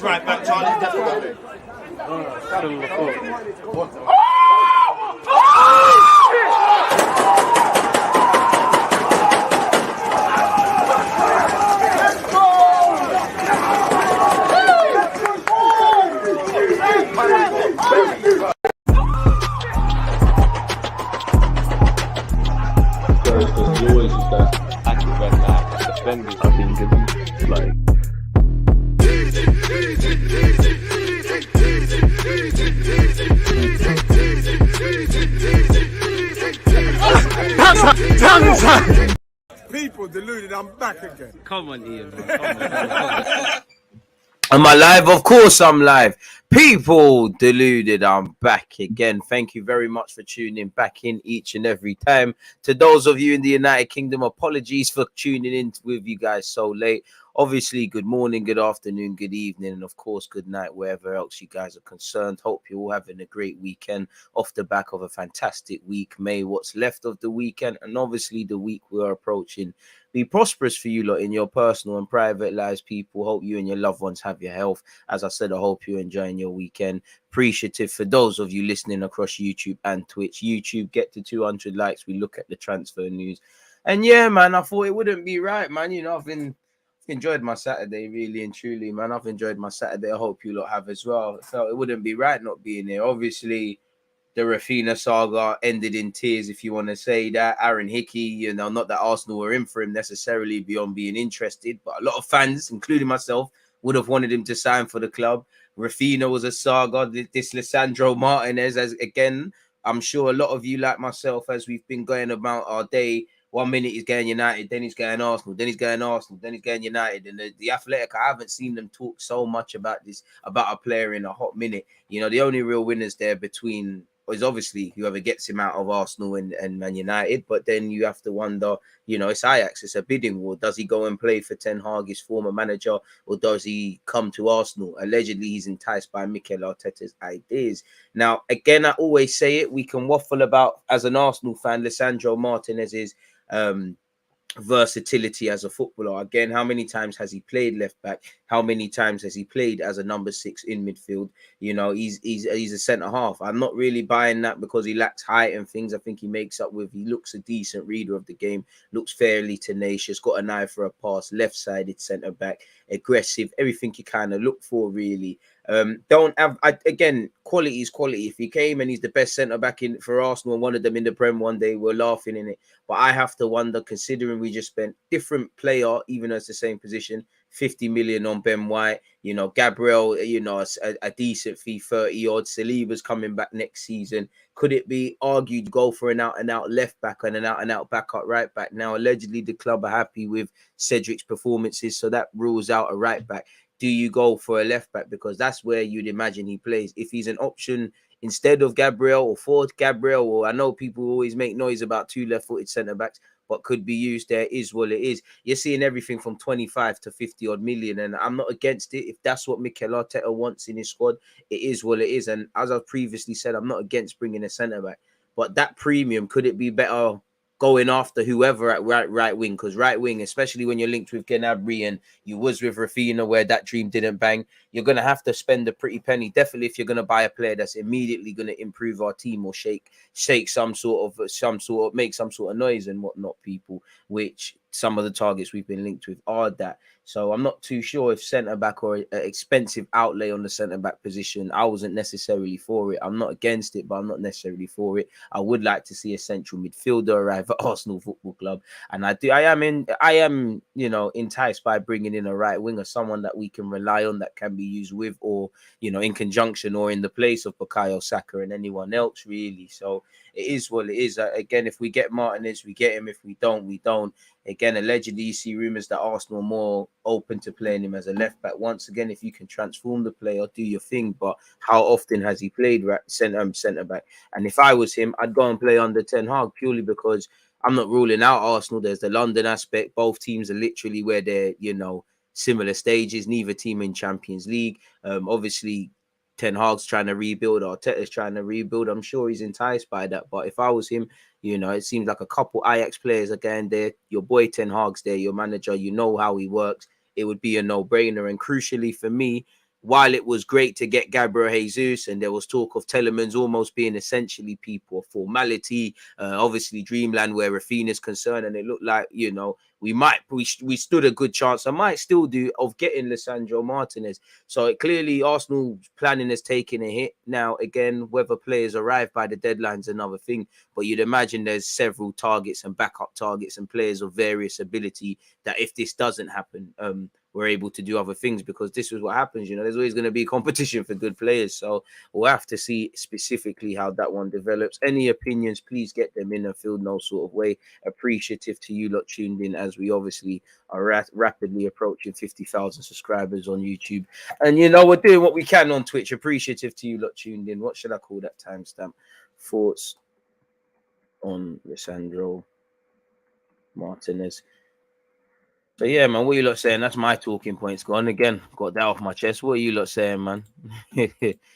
Which right back, Charlie? Definitely. I've been given like people deluded. I'm back again. Come on, Ian. Man. Come on. Am I live? Of course I'm live. People deluded, I'm back again. Thank you very much for tuning back in each and every time. To those of you in the United Kingdom, apologies for tuning in with you guys so late. Obviously, good morning, good afternoon, good evening, and of course, good night, wherever else you guys are concerned. Hope you're all having a great weekend off the back of a fantastic week. May what's left of the weekend, and obviously the week we are approaching, be prosperous for you lot in your personal and private lives, people. Hope you and your loved ones have your health. As I said, I hope you're enjoying your weekend. Appreciative for those of you listening across YouTube and Twitch. YouTube, get to 200 likes. We look at the transfer news. And yeah, man, I thought it wouldn't be right, man. You know, I've enjoyed my Saturday, really and truly, man. I've enjoyed my Saturday. I hope you lot have as well. I felt it wouldn't be right not being here. Obviously, the Rafinha saga ended in tears, if you want to say that. Aaron Hickey, you know, not that Arsenal were in for him necessarily beyond being interested, but a lot of fans, including myself, would have wanted him to sign for the club. Rafinha was a saga. This Lisandro Martinez, as again, I'm sure a lot of you, like myself, as we've been going about our day, 1 minute he's going United, then he's going Arsenal, then he's going Arsenal, then he's going United. And the Athletic, I haven't seen them talk so much about this, about a player in a hot minute. You know, the only real winners there between is obviously whoever gets him out of Arsenal and Man United. But then you have to wonder, you know, it's Ajax, it's a bidding war. Does he go and play for Ten Hag, his former manager, or does he come to Arsenal? Allegedly, he's enticed by Mikel Arteta's ideas. Now, again, I always say it, we can waffle about, as an Arsenal fan, Lisandro Martinez's versatility as a footballer. Again, how many times has he played left back? How many times has he played as a number 6 in midfield? You know, he's a centre half. I'm not really buying that because he lacks height and things. I think he makes up with, he looks a decent reader of the game, looks fairly tenacious, got an eye for a pass, left-sided centre back, aggressive, everything you kind of look for, really. Don't have, again, quality is quality. If he came and he's the best centre back in for Arsenal and one of them in the Prem one day, we're laughing in it. But I have to wonder, considering we just spent different player, even though it's the same position, 50 million on Ben White, you know, Gabriel, you know, a decent fee, 30 odd. Saliba's coming back next season. Could it be argued to go for an out-and-out left back and an out-and-out backup right back? Now, allegedly, the club are happy with Cedric's performances, so that rules out a right back. Do you go for a left back? Because that's where you'd imagine he plays. If he's an option instead of Gabriel or for Gabriel, or I know people always make noise about 2 left-footed centre backs, but could be used there, is what it is. You're seeing everything from 25 to 50 odd million, and I'm not against it. If that's what Mikel Arteta wants in his squad, it is what it is. And as I've previously said, I'm not against bringing a centre back, but that premium, could it be better going after whoever at right wing? Because right wing, especially when you're linked with Gnabry and you was with Rafinha where that dream didn't bang, you're going to have to spend a pretty penny. Definitely if you're going to buy a player that's immediately going to improve our team or shake some sort of make some sort of noise and whatnot, people, which some of the targets we've been linked with are that. So I'm not too sure if centre-back or an expensive outlay on the centre-back position, I wasn't necessarily for it. I'm not against it, but I'm not necessarily for it. I would like to see a central midfielder arrive at Arsenal Football Club. And I am, you know, enticed by bringing in a right winger, someone that we can rely on, that can be used with, or, you know, in conjunction or in the place of Bukayo Saka and anyone else, really. So it is what it is. Again, if we get Martinez, we get him. If we don't, we don't. Again, allegedly, you see rumours that Arsenal are more open to playing him as a left back. Once again, if you can transform the player, do your thing. But how often has he played centre back? And if I was him, I'd go and play under Ten Hag, purely because I'm not ruling out Arsenal. There's the London aspect. Both teams are literally where they're, you know, similar stages. Neither team in Champions League. Obviously, Ten Hag's trying to rebuild, Arteta's trying to rebuild. I'm sure he's enticed by that. But if I was him, you know, it seems like a couple Ajax players are going there. Your boy Ten Hag's there, your manager, you know how he works. It would be a no-brainer. And crucially for me, while it was great to get Gabriel Jesus, and there was talk of Tielemans almost being essentially people of formality, obviously Dreamland where Rafinha's concerned, and it looked like, you know, we stood a good chance, I might still do, of getting Lisandro Martinez. So it clearly Arsenal planning has taken a hit. Now, again, whether players arrive by the deadline's another thing, but you'd imagine there's several targets and backup targets and players of various ability that if this doesn't happen, we're able to do other things, because this is what happens. You know, there's always going to be competition for good players. So we'll have to see specifically how that one develops. Any opinions, please get them in and feel no sort of way. Appreciative to you lot tuned in, as we obviously are rapidly approaching 50,000 subscribers on YouTube. And, you know, we're doing what we can on Twitch. Appreciative to you lot tuned in. What should I call that timestamp? Thoughts on Lisandro Martinez. So yeah, man, what you lot saying? That's my talking points gone again. Got that off my chest. What are you lot saying, man?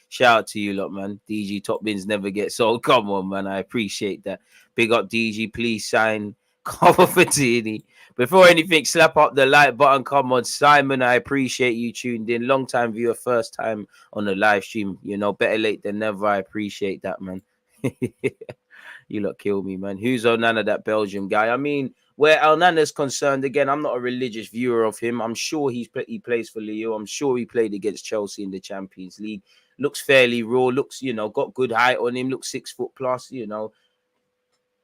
Shout out to you lot, man. DG top bins never get sold. Come on, man. I appreciate that. Big up DG. Please sign cover for Tini. Before anything, slap up the like button. Come on, Simon. I appreciate you tuned in. Long time viewer, first time on the live stream. You know, better late than never. I appreciate that, man. You lot kill me, man. Who's Onana, that Belgium guy? I mean, where Onana's concerned, again, I'm not a religious viewer of him. I'm sure he plays for Leo. I'm sure he played against Chelsea in the Champions League. Looks fairly raw. Looks, you know, got good height on him. Looks 6 foot plus, you know.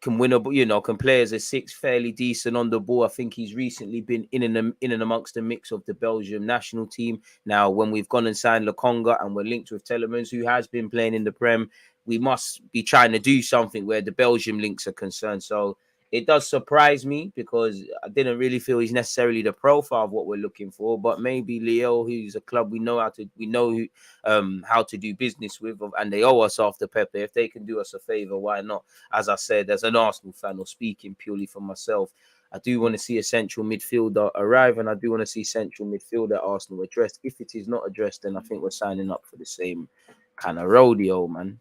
Can win a, you know, can play as a 6, fairly decent on the ball. I think he's recently been in and amongst the mix of the Belgium national team. Now, when we've gone and signed Lokonga and we're linked with Tielemans, who has been playing in the Prem, we must be trying to do something where the Belgium links are concerned. So it does surprise me, because I didn't really feel he's necessarily the profile of what we're looking for. But maybe Leo, who's a club we know how to do business with, and they owe us after Pepe. If they can do us a favor, why not? As I said, as an Arsenal fan, or speaking purely for myself, I do want to see a central midfielder arrive, and I do want to see central midfielder at Arsenal addressed. If it is not addressed, then I think we're signing up for the same kind of rodeo, man.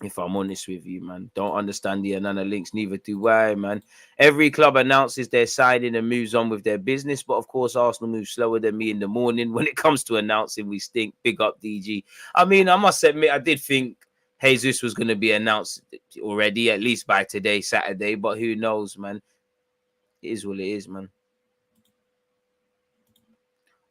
If I'm honest with you, man. Don't understand the Onana links, neither do I, man. Every club announces their signing and moves on with their business, but of course, Arsenal moves slower than me in the morning. When it comes to announcing, we stink. Big up, DG. I mean, I must admit, I did think Jesus was going to be announced already, at least by today, Saturday, but who knows, man. It is what it is, man.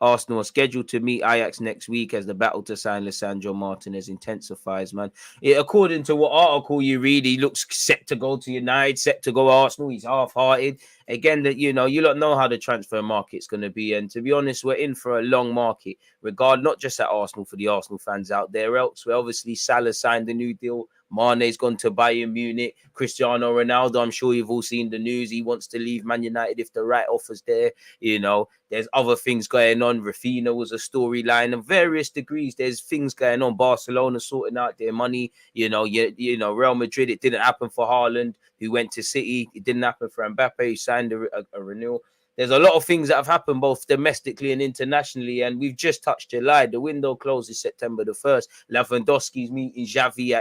Arsenal are scheduled to meet Ajax next week as the battle to sign Lisandro Martinez intensifies, man. According to what article you read, he looks set to go to United, set to go Arsenal. He's half-hearted. Again, that, you know, you don't know how the transfer market's going to be. And to be honest, we're in for a long market, not just at Arsenal, for the Arsenal fans out there. Elsewhere, obviously, Salah signed a new deal. Mane's gone to Bayern Munich. Cristiano Ronaldo, I'm sure you've all seen the news. He wants to leave Man United if the right offer's there. You know, there's other things going on. Rafinha was a storyline of various degrees. There's things going on. Barcelona sorting out their money. You know, Real Madrid, it didn't happen for Haaland, who went to City. It didn't happen for Mbappe, who signed a renewal. There's a lot of things that have happened both domestically and internationally, and we've just touched July. The window closes September the 1st. Lewandowski's meeting Xavi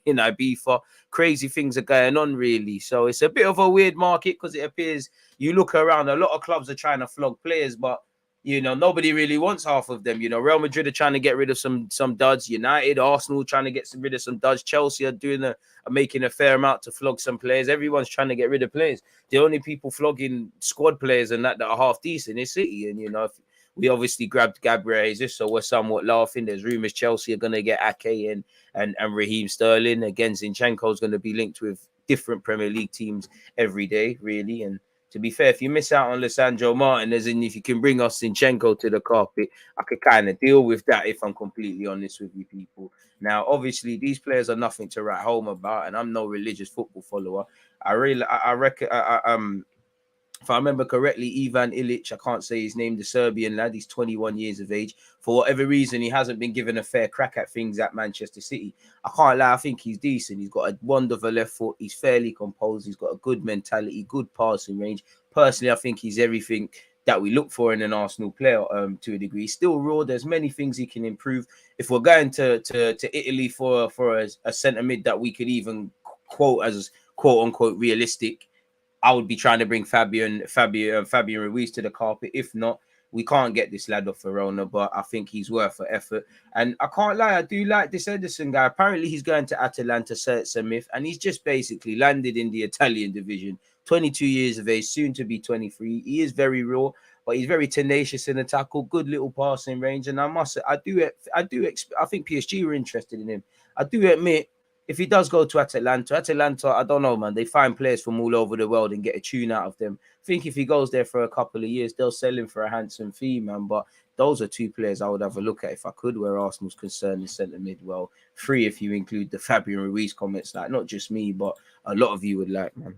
in Ibiza. Crazy things are going on, really. So it's a bit of a weird market, because it appears, you look around, a lot of clubs are trying to flog players, but you know, nobody really wants half of them. You know, Real Madrid are trying to get rid of some duds. United, Arsenal trying to get rid of some duds. Chelsea are making a fair amount to flog some players. Everyone's trying to get rid of players. The only people flogging squad players and that are half decent is City. And, you know, we obviously grabbed Gabriel Jesus, so we're somewhat laughing. There's rumours Chelsea are going to get Ake and Raheem Sterling. Again, Zinchenko's going to be linked with different Premier League teams every day, really. And to be fair, if you miss out on Lisandro Martinez, and if you can bring us Zinchenko to the carpet, I could kind of deal with that, if I'm completely honest with you people. Now, obviously, these players are nothing to write home about, and I'm no religious football follower. I reckon, if I remember correctly, Ivan ILLIC, I can't say his name, the Serbian lad, he's 21 years of age. For whatever reason, he hasn't been given a fair crack at things at Manchester City. I can't lie, I think he's decent. He's got a wonderful left foot. He's fairly composed. He's got a good mentality, good passing range. Personally, I think he's everything that we look for in an Arsenal player to a degree. Still raw. There's many things he can improve. If we're going to Italy for a centre mid that we could even quote as quote unquote realistic, I would be trying to bring Fabian Ruiz to the carpet. If not, we can't get this lad off Verona, but I think he's worth an effort. And I can't lie, I do like this Ederson guy. Apparently, he's going to Atalanta, so it's a myth, and he's just basically landed in the Italian division. 22 years of age, soon to be 23. He is very raw, but he's very tenacious in the tackle, good little passing range. And I think PSG were interested in him. I do admit, if he does go to Atalanta, I don't know, man. They find players from all over the world and get a tune out of them. I think if he goes there for a couple of years, they'll sell him for a handsome fee, man. But those are two players I would have a look at if I could, where Arsenal's concerned in centre mid. Well, three if you include the Fabian Ruiz comments, like not just me, but a lot of you would like, man.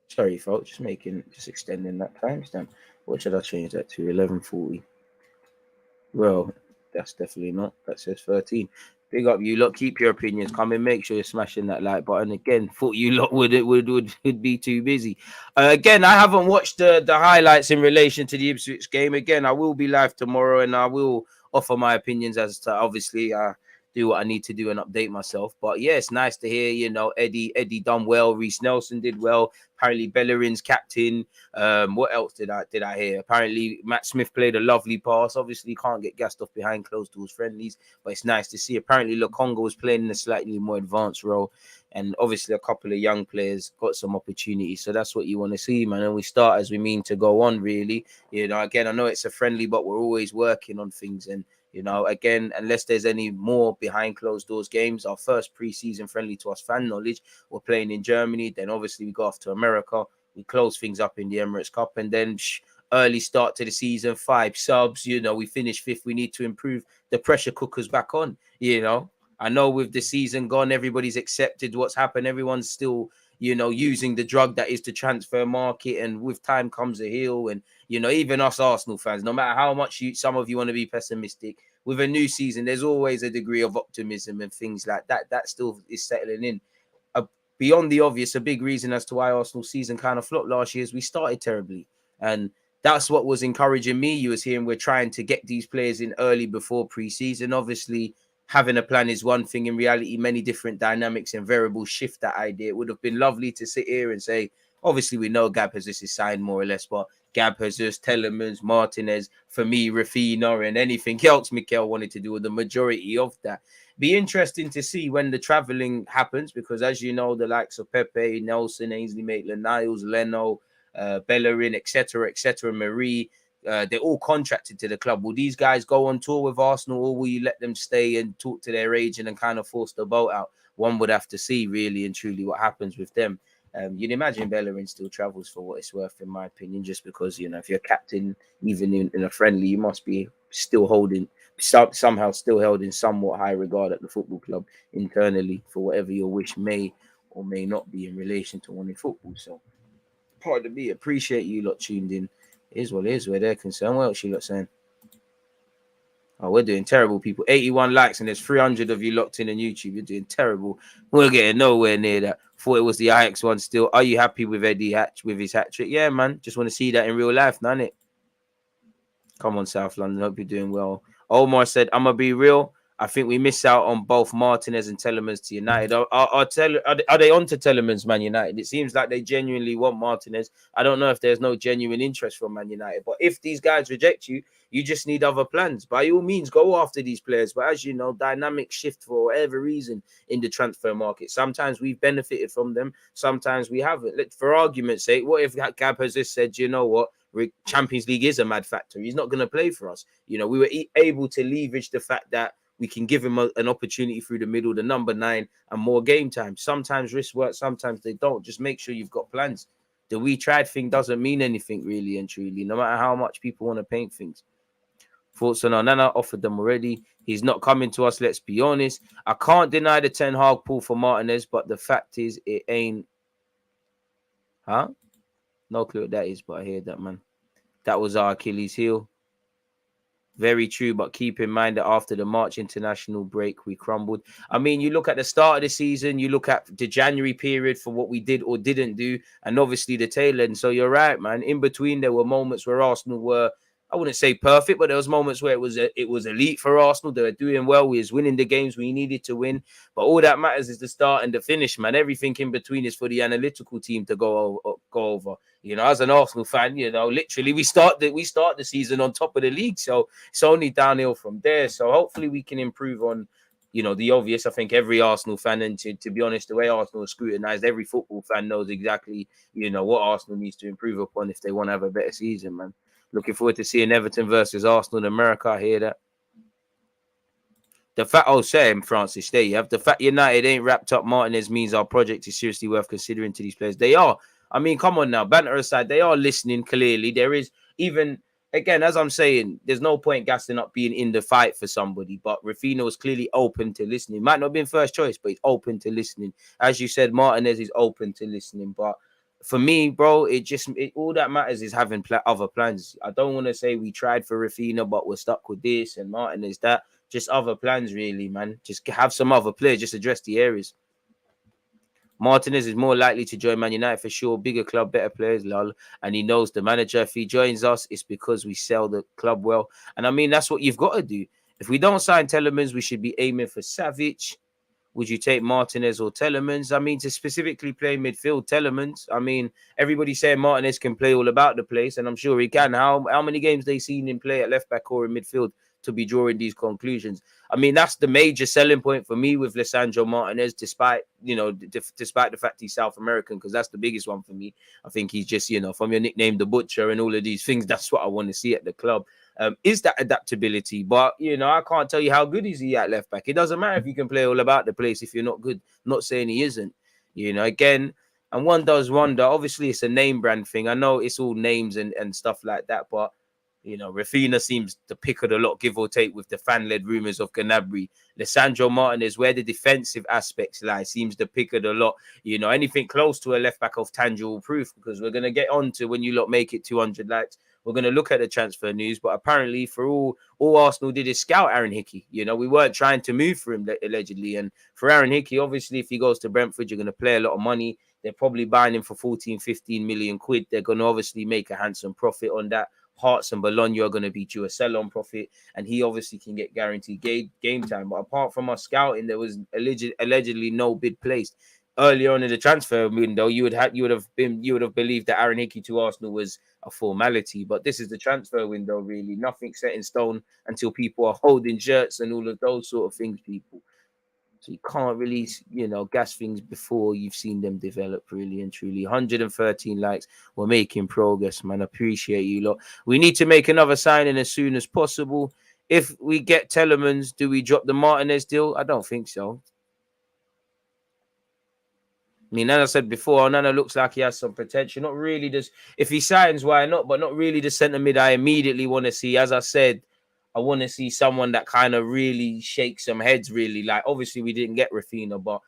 Sorry, folks, just extending that timestamp. What should I change that to? 11:40. Well, that's definitely not. That says 13. Big up you lot. Keep your opinions coming. Make sure you're smashing that like button. Again, thought you lot would be too busy. Again, I haven't watched the highlights in relation to the Ipswich game. Again, I will be live tomorrow and I will offer my opinions as to obviously do what I need to do and update myself. But yeah, it's nice to hear, you know, Eddie done well. Reece Nelson did well. Apparently Bellerin's captain. What else did I hear? Apparently Matt Smith played a lovely pass. Obviously can't get gassed off behind closed doors friendlies, but it's nice to see. Apparently Lokonga was playing in a slightly more advanced role, and obviously a couple of young players got some opportunities. So that's what you want to see, man. And we start as we mean to go on, really. You know, again, I know it's a friendly, but we're always working on things. And you know, again, unless there's any more behind closed doors games, our first pre-season friendly to us fan knowledge, we're playing in Germany. Then obviously we go off to America. We close things up in the Emirates Cup, and then early start to the season, 5 subs. You know, we finish 5th. We need to improve. The pressure cooker's back on. You know, I know with the season gone, everybody's accepted what's happened. Everyone's still, you know, using the drug that is the transfer market, and with time comes a heel. And you know, even us Arsenal fans, no matter how much some of you want to be pessimistic, with a new season, there's always a degree of optimism and things like that. That still is settling in. Beyond the obvious, a big reason as to why Arsenal's season kind of flopped last year is we started terribly. And that's what was encouraging me. You was hearing we're trying to get these players in early before pre-season. Obviously, having a plan is one thing. In reality, many different dynamics and variables shift that idea. It would have been lovely to sit here and say, obviously, we know Gab Jesus is signed more or less, but Gab Jesus, Tielemans, Martinez, for me, Rafinha, and anything else Mikel wanted to do with the majority of that. Be interesting to see when the traveling happens, because as you know, the likes of Pepe, Nelson, Ainsley Maitland-Niles, Leno, Bellerin, etc., Marie, they're all contracted to the club. Will these guys go on tour with Arsenal, or will you let them stay and talk to their agent and kind of force the boat out? One would have to see really and truly what happens with them. You'd imagine Bellerin still travels for what it's worth, in my opinion, just because, you know, if you're captain, even in a friendly, you must be still somehow still held in somewhat high regard at the football club internally for whatever your wish may or may not be in relation to wanting football. So, pardon me, appreciate you lot tuned in. It is what it is where they're concerned. What else you lot saying? Oh, we're doing terrible, people. 81 likes and there's 300 of you locked in on YouTube. You're doing terrible. We're getting nowhere near that. Thought it was the Ajax one still. Are you happy with Eddie Hatch with his hat trick? Yeah, man. Just want to see that in real life, none it. Come on, South London. Hope you're doing well. Omar said, I'm going to be real. I think we miss out on both Martinez and Tielemans to United. Are they on to Tielemans, Man United? It seems like they genuinely want Martinez. I don't know if there's no genuine interest from Man United. But if these guys reject you, you just need other plans. By all means, go after these players. But as you know, dynamics shift for whatever reason in the transfer market. Sometimes we've benefited from them. Sometimes we haven't. For argument's sake, what if Gab has just said, you know what? Champions League is a mad factor. He's not going to play for us. You know, we were able to leverage the fact that we can give him an opportunity through the middle, the number 9, and more game time. Sometimes risks work, sometimes they don't. Just make sure you've got plans. The we tried thing doesn't mean anything really and truly, no matter how much people want to paint things. Thoughts on Onana? Offered them already. He's not coming to us, let's be honest. I can't deny the Ten Hag pull for Martinez, but the fact is it ain't... Huh? No clue what that is, but I hear that, man. That was our Achilles heel. Very true, but keep in mind that after the March international break, we crumbled. I mean, you look at the start of the season, you look at the January period for what we did or didn't do, and obviously the tail end. So you're right, man. In between, there were moments where Arsenal were I wouldn't say perfect, but there was moments where it was elite for Arsenal. They were doing well. We was winning the games we needed to win. But all that matters is the start and the finish, man. Everything in between is for the analytical team to go over. You know, as an Arsenal fan, you know, literally we start the season on top of the league, so it's only downhill from there. So hopefully we can improve on, you know, the obvious. I think every Arsenal fan, and to be honest, the way Arsenal is scrutinised, every football fan knows exactly, you know, what Arsenal needs to improve upon if they want to have a better season, man. Looking forward to seeing Everton versus Arsenal in America. I hear that. The fact, Sam Francis, there you have the fact United ain't wrapped up Martinez means our project is seriously worth considering to these players. They are. I mean, come on now, banter aside, they are listening clearly. There is even, again, as I'm saying, there's no point gassing up being in the fight for somebody, but Raphinha was clearly open to listening. Might not have been first choice, but he's open to listening. As you said, Martinez is open to listening, but for me, bro, all that matters is having other plans. I don't want to say we tried for Raphinha, but we're stuck with this and Martinez that. Just other plans, really, man. Just have some other players. Just address the areas. Martinez is more likely to join Man United for sure. Bigger club, better players, lol. And he knows the manager. If he joins us, it's because we sell the club well. And I mean, that's what you've got to do. If we don't sign Tielemans, we should be aiming for Savic. Would you take Martinez or Tielemans? I mean, to specifically play midfield, Tielemans. I mean, everybody's saying Martinez can play all about the place, and I'm sure he can. How many games they seen him play at left back or in midfield to be drawing these conclusions? I mean, that's the major selling point for me with Lisandro Martinez, despite, you know, despite the fact he's South American, because that's the biggest one for me. I think he's just, you know, from your nickname, the Butcher, and all of these things, that's what I want to see at the club. Is that adaptability? But, you know, I can't tell you how good is he at left back. It doesn't matter if you can play all about the place if you're not good. I'm not saying he isn't, you know, again, and one does wonder. Obviously, it's a name brand thing. I know it's all names and stuff like that, but, you know, Raphinha seems the pick of the lot, give or take, with the fan-led rumours of Gnabry. Lisandro Martinez, where the defensive aspects lie, seems the pick of the lot. You know, anything close to a left-back of tangible proof, because we're going to get on to when you lot make it 200 likes. We're going to look at the transfer news, but apparently for all Arsenal did is scout Aaron Hickey. You know, we weren't trying to move for him, allegedly. And for Aaron Hickey, obviously, if he goes to Brentford, you're going to play a lot of money. They're probably buying him for 14, 15 million quid. They're going to obviously make a handsome profit on that. Hearts and Bologna are going to be due a sell-on profit, and he obviously can get guaranteed game time. But apart from us scouting, there was allegedly no bid placed. Earlier on in the transfer window, you would have believed that Aaron Hickey to Arsenal was a formality. But this is the transfer window, really. Nothing set in stone until people are holding shirts and all of those sort of things, people. So you can't really, you know, gas things before you've seen them develop, really and truly. 113 likes. We're making progress, man. Appreciate you lot. We need to make another signing as soon as possible. If we get Tielemans, do we drop the Martinez deal? I don't think so. I mean, as I said before, Onana looks like he has some potential. Not really just, if he signs, why not? But not really the centre mid I immediately want to see. As I said, I want to see someone that kind of really shakes some heads, really. Like, obviously, we didn't get Raphinha, but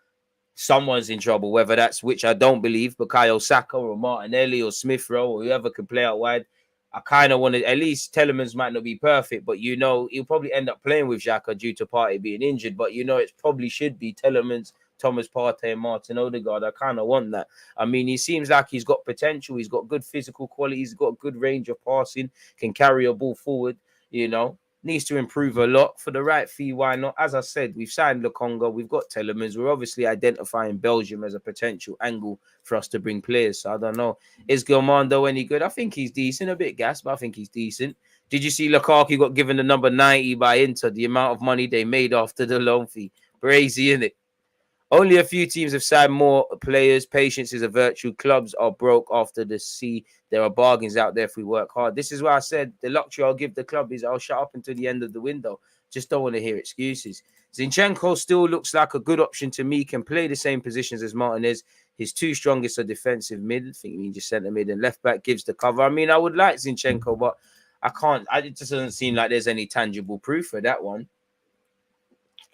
someone's in trouble, whether that's, which I don't believe, Bukayo Saka or Martinelli or Smith Rowe or whoever can play out wide. I kind of want to, at least Tielemans might not be perfect, but, you know, he'll probably end up playing with Xhaka due to Partey being injured. But, you know, it probably should be Tielemans, Thomas Partey and Martin Odegaard. I kind of want that. I mean, he seems like he's got potential. He's got good physical quality. He's got a good range of passing, can carry a ball forward, you know. Needs to improve a lot. For the right fee, why not? As I said, we've signed Lokonga. We've got Tielemans. We're obviously identifying Belgium as a potential angle for us to bring players. So I don't know. Is Gilmando any good? I think he's decent. A bit gas, but I think he's decent. Did you see Lukaku got given the number 90 by Inter? The amount of money they made after the loan fee. Crazy, isn't it? Only a few teams have signed more players. Patience is a virtue. Clubs are broke after the sea. There are bargains out there if we work hard. This is why I said the luxury I'll give the club is I'll shut up until the end of the window. Just don't want to hear excuses. Zinchenko still looks like a good option to me. Can play the same positions as Martinez. His two strongest are defensive mid. I think he just centre mid and left back, gives the cover. I mean, I would like Zinchenko, but I can't. It just doesn't seem like there's any tangible proof for that one.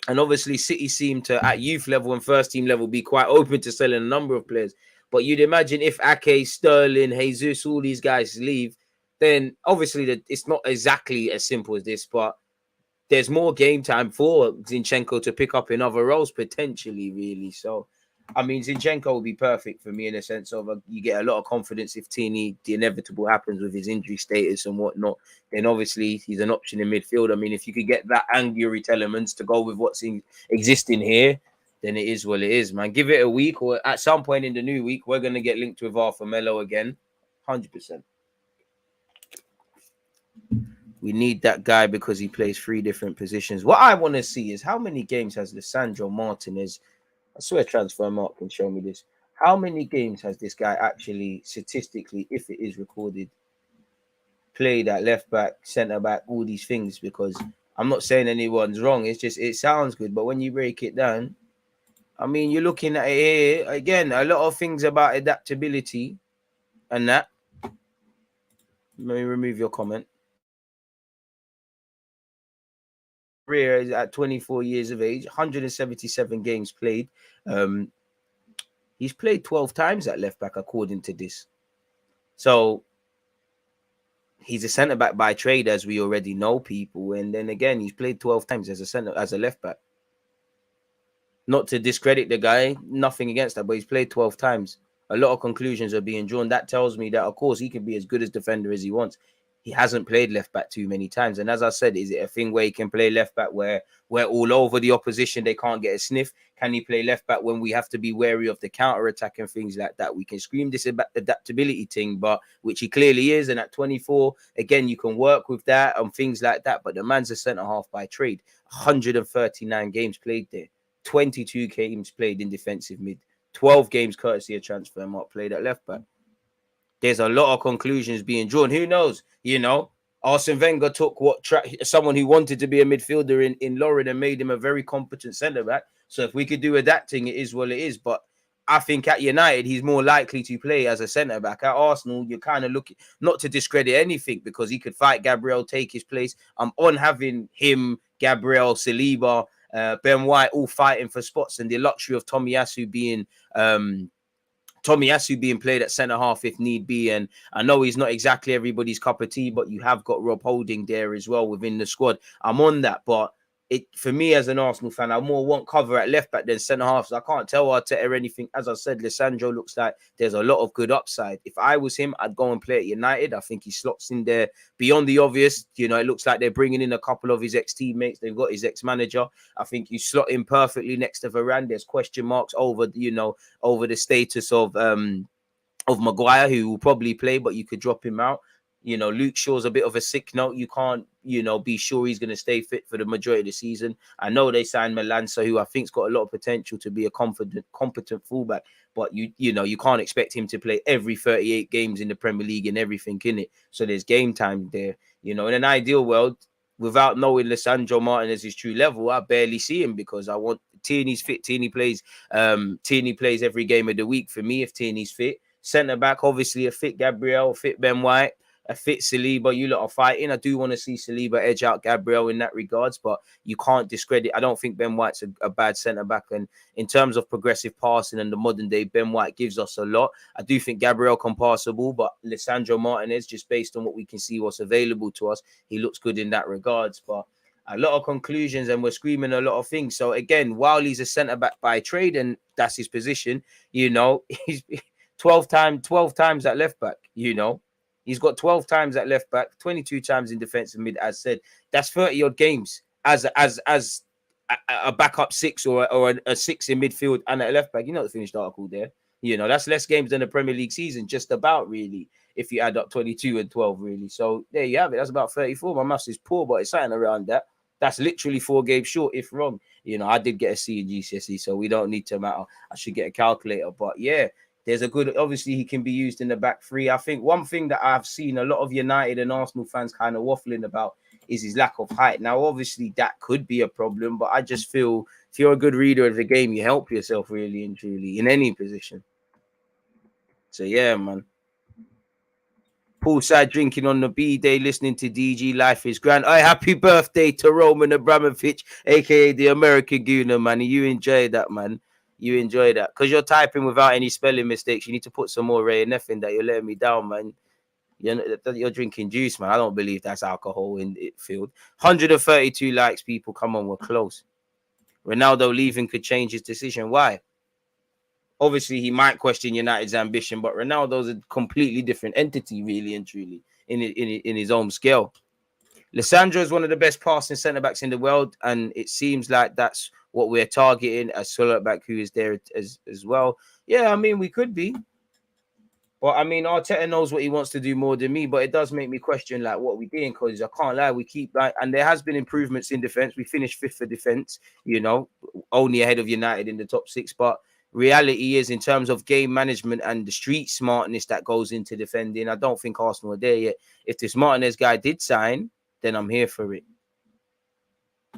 And obviously, City seem to, at youth level and first team level, be quite open to selling a number of players. But you'd imagine if Ake, Sterling, Jesus, all these guys leave, then obviously it's not exactly as simple as this, but there's more game time for Zinchenko to pick up in other roles, potentially, really. So I mean, Zinchenko would be perfect for me in a sense of you get a lot of confidence if Tierney, the inevitable happens with his injury status and whatnot. Then obviously he's an option in midfield. I mean, if you could get that angry Tielemans to go with what's existing here, then it is what it is, man. Give it a week, or at some point in the new week, we're gonna get linked with Arthur Melo again, 100%. We need that guy because he plays 3 different positions. What I want to see is how many games has Lisandro Martinez. I swear Transfer Mark can show me this. How many games has this guy actually, statistically, if it is recorded, played at left back, centre back, all these things? Because I'm not saying anyone's wrong. It's just, it sounds good. But when you break it down, I mean, you're looking at it here, again, a lot of things about adaptability and that. Let me remove your comment. Career is at 24 years of age, 177 games played. He's played 12 times at left back, according to this. So he's a centre back by trade, as we already know, people. And then again, he's played 12 times as a left back. Not to discredit the guy, nothing against that, but he's played 12 times. A lot of conclusions are being drawn. That tells me that, of course, he can be as good as defender as he wants. He hasn't played left back too many times. And as I said, is it a thing where he can play left back where we're all over the opposition, they can't get a sniff? Can he play left back when we have to be wary of the counter attack and things like that? We can scream this adaptability thing, but which he clearly is. And at 24, again, you can work with that and things like that. But the man's a centre half by trade. 139 games played there, 22 games played in defensive mid, 12 games courtesy of Transfer Mark played at left back. There's a lot of conclusions being drawn. Who knows? You know, Arsene Wenger took someone who wanted to be a midfielder in Lauren and made him a very competent centre back. So if we could do adapting, it is what it is. But I think at United, he's more likely to play as a centre back. At Arsenal, you're kind of looking, not to discredit anything, because he could fight Gabriel, take his place. I'm on having him, Gabriel, Saliba, Ben White all fighting for spots, and the luxury of Tomiyasu being played at centre half if need be. And I know he's not exactly everybody's cup of tea, but you have got Rob Holding there as well within the squad. I'm on that, but for me as an Arsenal fan, I more want cover at left back than centre half. So I can't tell Arteta anything. As I said, Lisandro looks like there's a lot of good upside. If I was him, I'd go and play at United. I think he slots in there beyond the obvious. You know, it looks like they're bringing in a couple of his ex-teammates. They've got his ex-manager. I think you slot in perfectly next to Varane. There's question marks over the status of Maguire, who will probably play, but you could drop him out. You know, Luke Shaw's a bit of a sick note. You can't, be sure he's going to stay fit for the majority of the season. I know they signed Melanza, who I think's got a lot of potential to be a competent fullback, but you can't expect him to play every 38 games in the Premier League and everything in it. So there's game time there. In an ideal world, without knowing Lisandro Martinez's true level, I barely see him because I want Tierney's fit. Tierney plays every game of the week for me if Tierney's fit. Centre back, obviously a fit Gabriel, a fit Ben White, a fit Saliba. You lot are fighting. I do want to see Saliba edge out Gabriel in that regards, but you can't discredit. I don't think Ben White's a bad centre back, and in terms of progressive passing and the modern day, Ben White gives us a lot. I do think Gabriel can pass the ball, but Lisandro Martinez, just based on what we can see, what's available to us, he looks good in that regards. But a lot of conclusions, and we're screaming a lot of things. So again, while he's a centre back by trade and that's his position, he's 12 times at left back. He's got 12 times at left back, 22 times in defensive mid. As said, that's 30 odd games as a backup six or a six in midfield and at left back. The finished article there. That's less games than the Premier League season, just about, really, if you add up 22 and 12, really. So there you have it. That's about 34. My maths is poor, but it's something around that. That's literally 4 games short, if wrong. I did get a C in GCSE, so we don't need to matter. I should get a calculator. But yeah, there's a good, obviously he can be used in the back three. I think one thing that I've seen a lot of United and Arsenal fans kind of waffling about is his lack of height. Now, obviously that could be a problem, but I just feel if you're a good reader of the game, you help yourself really and truly in any position. So yeah, man. Poolside drinking on the B-day, listening to DG. Life is grand. Oh, happy birthday to Roman Abramovich, aka the American Gooner, man. You enjoy that, man. You enjoy that. Because you're typing without any spelling mistakes. You need to put some more Ray and F in that. You're letting me down, man. You're drinking juice, man. I don't believe that's alcohol in it field. 132 likes, people. Come on, we're close. Ronaldo leaving could change his decision. Why? Obviously, he might question United's ambition, but Ronaldo's a completely different entity, really and truly, in his own scale. Lisandro is one of the best passing centre backs in the world, and it seems like that's what we're targeting as Salah back, who is there as well. Yeah, I mean, we could be. But I mean, Arteta knows what he wants to do more than me, but it does make me question like what we're doing, because I can't lie, we keep like, and there has been improvements in defense. We finished 5th for defense, you know, only ahead of United in the top 6. But reality is, in terms of game management and the street smartness that goes into defending, I don't think Arsenal are there yet. If this Martinez guy did sign, then I'm here for it.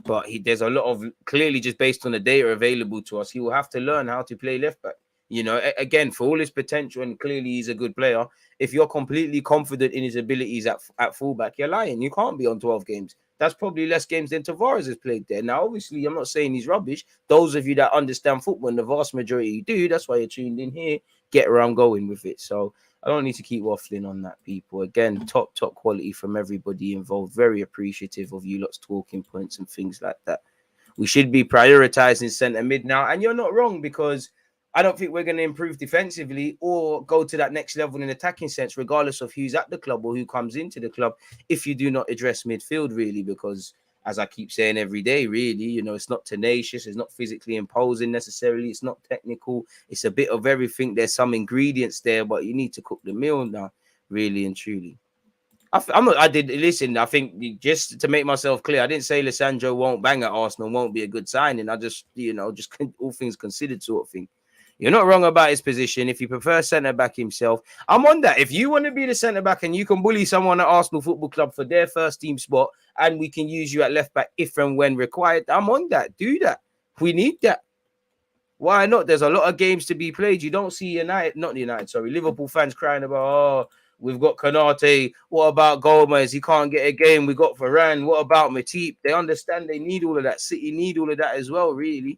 But there's a lot of, clearly just based on the data available to us, he will have to learn how to play left back. You know, again, for all his potential, and clearly he's a good player, if you're completely confident in his abilities at fullback, you're lying. You can't be on 12 games. That's probably less games than Tavares has played there. Now, obviously, I'm not saying he's rubbish. Those of you that understand football, and the vast majority do, that's why you're tuned in here, get where I'm going with it. So I don't need to keep waffling on that, people. Again, top quality from everybody involved. Very appreciative of you lot's talking points and things like that. We should be prioritizing centre mid now. And you're not wrong, because I don't think we're going to improve defensively or go to that next level in attacking sense, regardless of who's at the club or who comes into the club, if you do not address midfield, really, because as I keep saying every day, really, you know, it's not tenacious, it's not physically imposing necessarily, it's not technical, it's a bit of everything. There's some ingredients there, but you need to cook the meal now, really and truly. I think just to make myself clear, I didn't say Lisandro won't bang at Arsenal, won't be a good signing. I just, you know, just all things considered sort of thing. You're not wrong about his position. If he prefers centre-back himself, I'm on that. If you want to be the centre-back and you can bully someone at Arsenal Football Club for their first team spot, and we can use you at left-back if and when required, I'm on that. Do that. We need that. Why not? There's a lot of games to be played. You don't see Liverpool fans crying about, oh, we've got Konate. What about Gomez? He can't get a game. We got Varane. What about Matip? They understand they need all of that. City need all of that as well, really.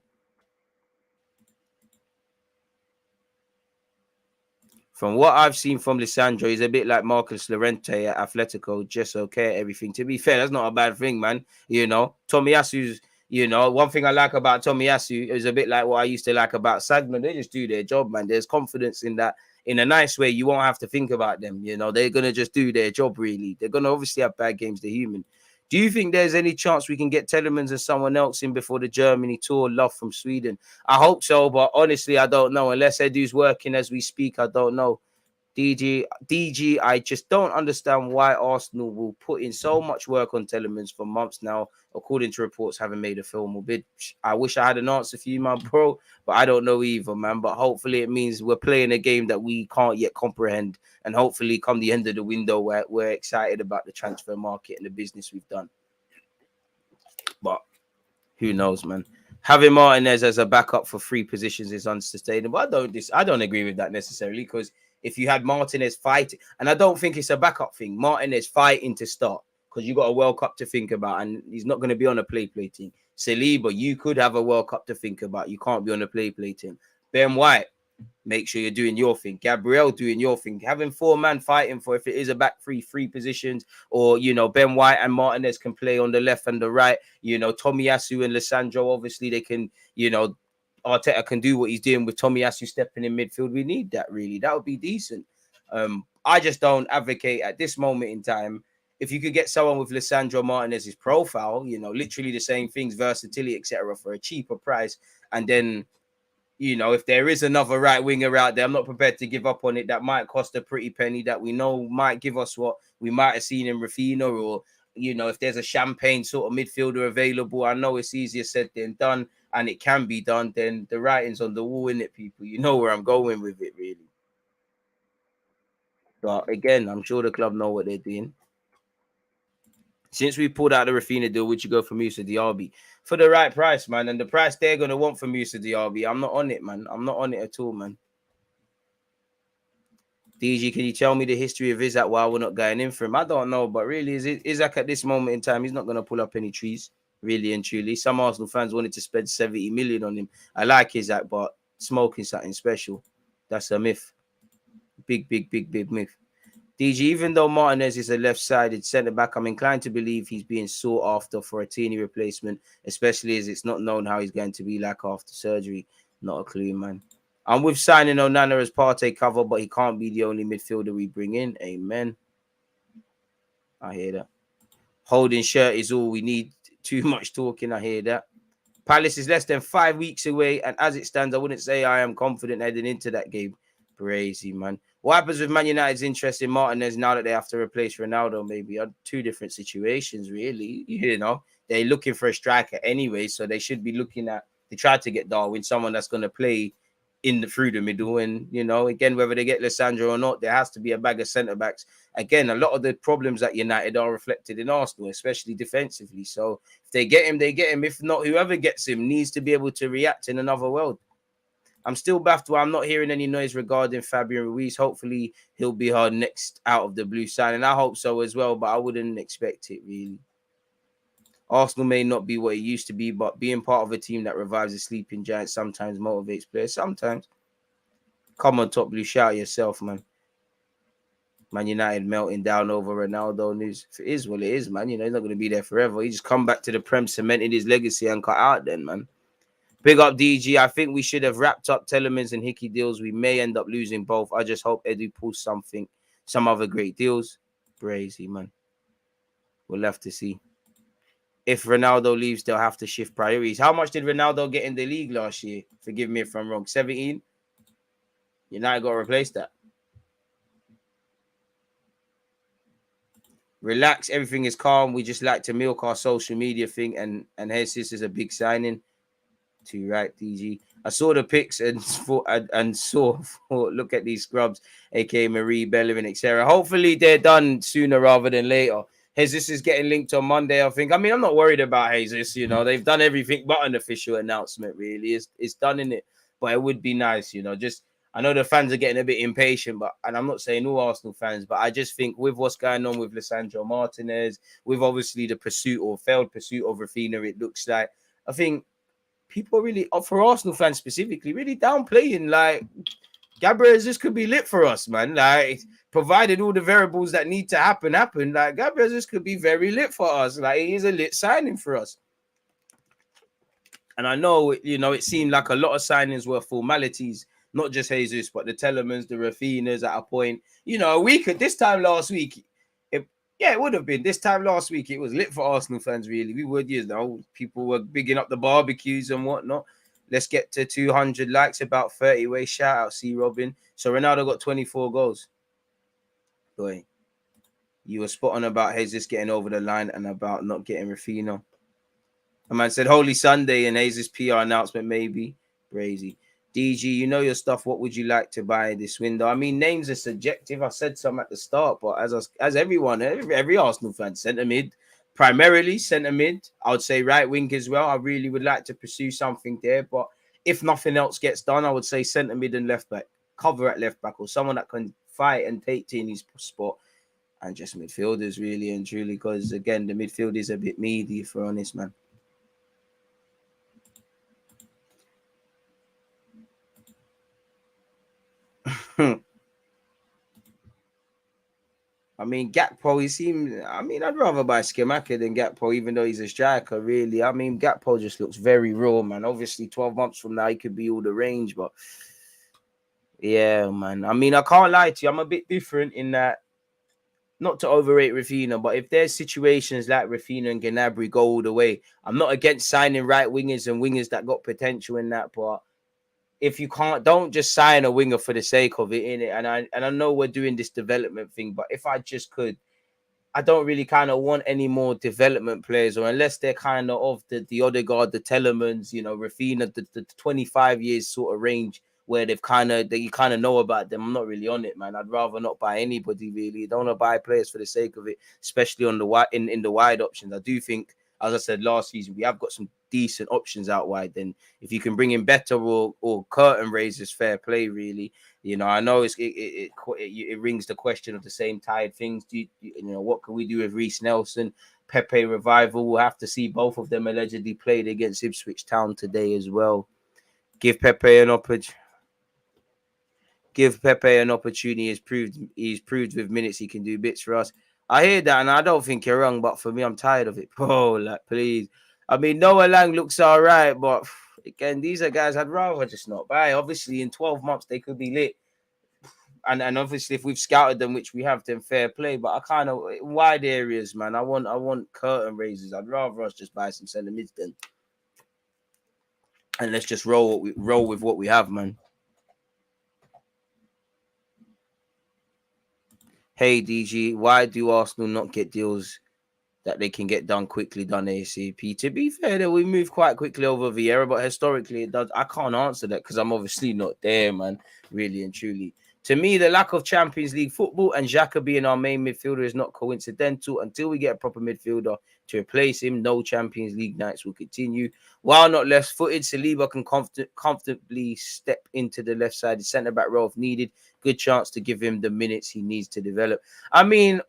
From what I've seen from Lisandro, he's a bit like Marcus Llorente at Atletico, just okay at everything. To be fair, that's not a bad thing, man. You know, Tomiyasu's, you know, one thing I like about Tomiyasu is a bit like what I used to like about Sagman. They just do their job, man. There's confidence in that. In a nice way, you won't have to think about them. You know, they're going to just do their job, really. They're going to obviously have bad games, they're human. Do you think there's any chance we can get Tielemans and someone else in before the Germany tour? Love from Sweden. I hope so, but honestly, I don't know. Unless Edu's working as we speak, I don't know. DG, I just don't understand why Arsenal will put in so much work on Tielemans for months now, according to reports, having made a formal bid. I wish I had an answer for you, my bro, but I don't know either, man. But hopefully it means we're playing a game that we can't yet comprehend, and hopefully come the end of the window, we're excited about the transfer market and the business we've done. But who knows, man. Having Martinez as a backup for 3 positions is unsustainable. I don't agree with that necessarily, because if you had Martinez fighting, and I don't think it's a backup thing, Martinez fighting to start, because you got a World Cup to think about, and he's not going to be on a play team. Saliba, you could have a World Cup to think about. You can't be on a play team. Ben White, make sure you're doing your thing. Gabriel doing your thing. Having 4 man fighting for, if it is a back 3 positions, or, you know, Ben White and Martinez can play on the left and the right. You know, Tomiyasu and Lisandro, obviously they can, you know, Arteta can do what he's doing with Tomiyasu stepping in midfield. We need that, really. That would be decent. I just don't advocate at this moment in time. If you could get someone with Lisandro Martinez's profile, you know, literally the same things, versatility, etc., for a cheaper price, and then, you know, if there is another right winger out there, I'm not prepared to give up on it. That might cost a pretty penny, that we know might give us what we might have seen in Rafinha, or, you know, if there's a champagne sort of midfielder available. I know it's easier said than done, and it can be done. Then the writing's on the wall, innit, people? You know where I'm going with it, really. But again, I'm sure the club know what they're doing. Since we pulled out the Rafinha deal, would you go for Moussa Diaby? For the right price, man. And the price they're going to want for Moussa Diaby, I'm not on it, man. I'm not on it at all, man. DG, can you tell me the history of Isaac while we're not going in for him? I don't know, but really, Isaac at this moment in time, he's not going to pull up any trees, really and truly. Some Arsenal fans wanted to spend 70 million on him. I like Isaac, but smoking something special, that's a myth. Big myth. DG, even though Martinez is a left-sided centre-back, I'm inclined to believe he's being sought after for a Tierney replacement, especially as it's not known how he's going to be like after surgery. Not a clue, man. I'm with signing Onana as Partey cover, but he can't be the only midfielder we bring in. Amen. I hear that. Holding shirt is all we need. Too much talking. I hear that. Palace is less than 5 weeks away, and as it stands, I wouldn't say I am confident heading into that game. Crazy, man. What happens with Man United's interest in Martinez now that they have to replace Ronaldo? Maybe are two different situations, really. You know, they're looking for a striker anyway, so they should be looking at. They tried to get Darwin, someone that's going to play through the middle, and you know, again, whether they get Lisandro or not, there has to be a bag of centre backs. Again, a lot of the problems at United are reflected in Arsenal, especially defensively. So if they get him, they get him. If not, whoever gets him needs to be able to react in another world. I'm still baffled why I'm not hearing any noise regarding Fabian Ruiz. Hopefully, he'll be our next out of the blue signing. I hope so as well, but I wouldn't expect it really. Arsenal may not be what it used to be, but being part of a team that revives a sleeping giant sometimes motivates players. Sometimes. Come on, Top Blue, shout yourself, man. Man United melting down over Ronaldo news. If it is, well, it is, man. You know, he's not going to be there forever. He just come back to the Prem, cemented his legacy and cut out then, man. Big up, DG. I think we should have wrapped up Tielemans and Hickey deals. We may end up losing both. I just hope Eddie pulls something, some other great deals. Crazy, man. We'll have to see. If Ronaldo leaves, they'll have to shift priorities. How much did Ronaldo get in the league last year? Forgive me if I'm wrong. 17? United got to replace that. Relax. Everything is calm. We just like to milk our social media thing. And Jesus is a big signing. Too right, DG. I saw the pics and saw look at these scrubs, aka Marie, Bellerin, etc. Hopefully they're done sooner rather than later. Jesus is getting linked on Monday, I think. I mean, I'm not worried about Jesus. You know, they've done everything but an official announcement, really. It's done in it. But it would be nice, you know, just I know the fans are getting a bit impatient, and I'm not saying all Arsenal fans, but I just think with what's going on with Lisandro Martinez, with obviously the pursuit or failed pursuit of Rafinha, it looks like, I think people really, for Arsenal fans specifically, really downplaying like Gabriel just could be lit for us, man. Like, provided all the variables that need to happen, like Gabriel just could be very lit for us. Like, he is a lit signing for us. And I know, you know, it seemed like a lot of signings were formalities, not just Jesus, but the Tielemans, the Rafinhas at a point. You know, this time last week, it would have been. This time last week, it was lit for Arsenal fans, really. We would, you know, people were bigging up the barbecues and whatnot. Let's get to 200 likes, about 30 ways. Shout out, C. Robin. So Ronaldo got 24 goals. Boy, you were spot on about Jesus getting over the line and about not getting Rafinha. A man said Holy Sunday and Jesus PR announcement, maybe. Crazy. DG, you know your stuff. What would you like to buy this window? I mean, names are subjective. I said some at the start, but as everyone, every Arsenal fan, centre mid, primarily centre mid. I would say right wing as well. I really would like to pursue something there, but if nothing else gets done, I would say centre mid and left back, cover at left back, or someone that can fight and take Tierney's spot, and just midfielders really and truly. Because again, the midfield is a bit meaty, if we're honest, man. I mean, Gakpo, I'd rather buy Skamaka than Gakpo, even though he's a striker, really. I mean, Gakpo just looks very raw, man. Obviously, 12 months from now, he could be all the range, but yeah, man. I mean, I can't lie to you. I'm a bit different in that, not to overrate Rafinha, but if there's situations like Rafinha and Gnabry go all the way, I'm not against signing right wingers and wingers that got potential in that, but if you can't, don't just sign a winger for the sake of it, innit? And I know we're doing this development thing, but if I just could, I don't really kind of want any more development players, or unless they're kind of the Odegaard, the Tielemans, you know, Rafinha, the 25 years sort of range where you kind of know about them. I'm not really on it, man. I'd rather not buy anybody really. Don't want to buy players for the sake of it, especially on the wide in the wide options. I do think, as I said last season, we have got some decent options out wide. Then if you can bring in better or curtain raisers, fair play, really. You know, I know it rings the question of the same tired things. You know, what can we do with Reece Nelson, Pepe revival? We'll have to see. Both of them allegedly played against Ipswich Town today as well. Give Pepe an opportunity. He's proved with minutes he can do bits for us. I hear that, and I don't think you're wrong, but for me, I'm tired of it. Oh, like, please. I mean, Noah Lang looks all right, but again, these are guys I'd rather just not buy. Obviously, in 12 months, they could be lit. And obviously, if we've scouted them, which we have, then fair play. But I kind of wide areas, man. I want curtain raisers. I'd rather us just buy some centre mids then. And let's just roll with what we have, man. Hey, DG, why do Arsenal not get deals that they can get done quickly, done ASAP? To be fair, that we move quite quickly over Vieira, but historically it does. I can't answer that because I'm obviously not there, man, really and truly. To me, the lack of Champions League football and Xhaka being our main midfielder is not coincidental. Until we get a proper midfielder to replace him, no Champions League nights will continue. While not left-footed, Saliba can comfortably step into the left-sided centre-back role if needed. Good chance to give him the minutes he needs to develop. I mean,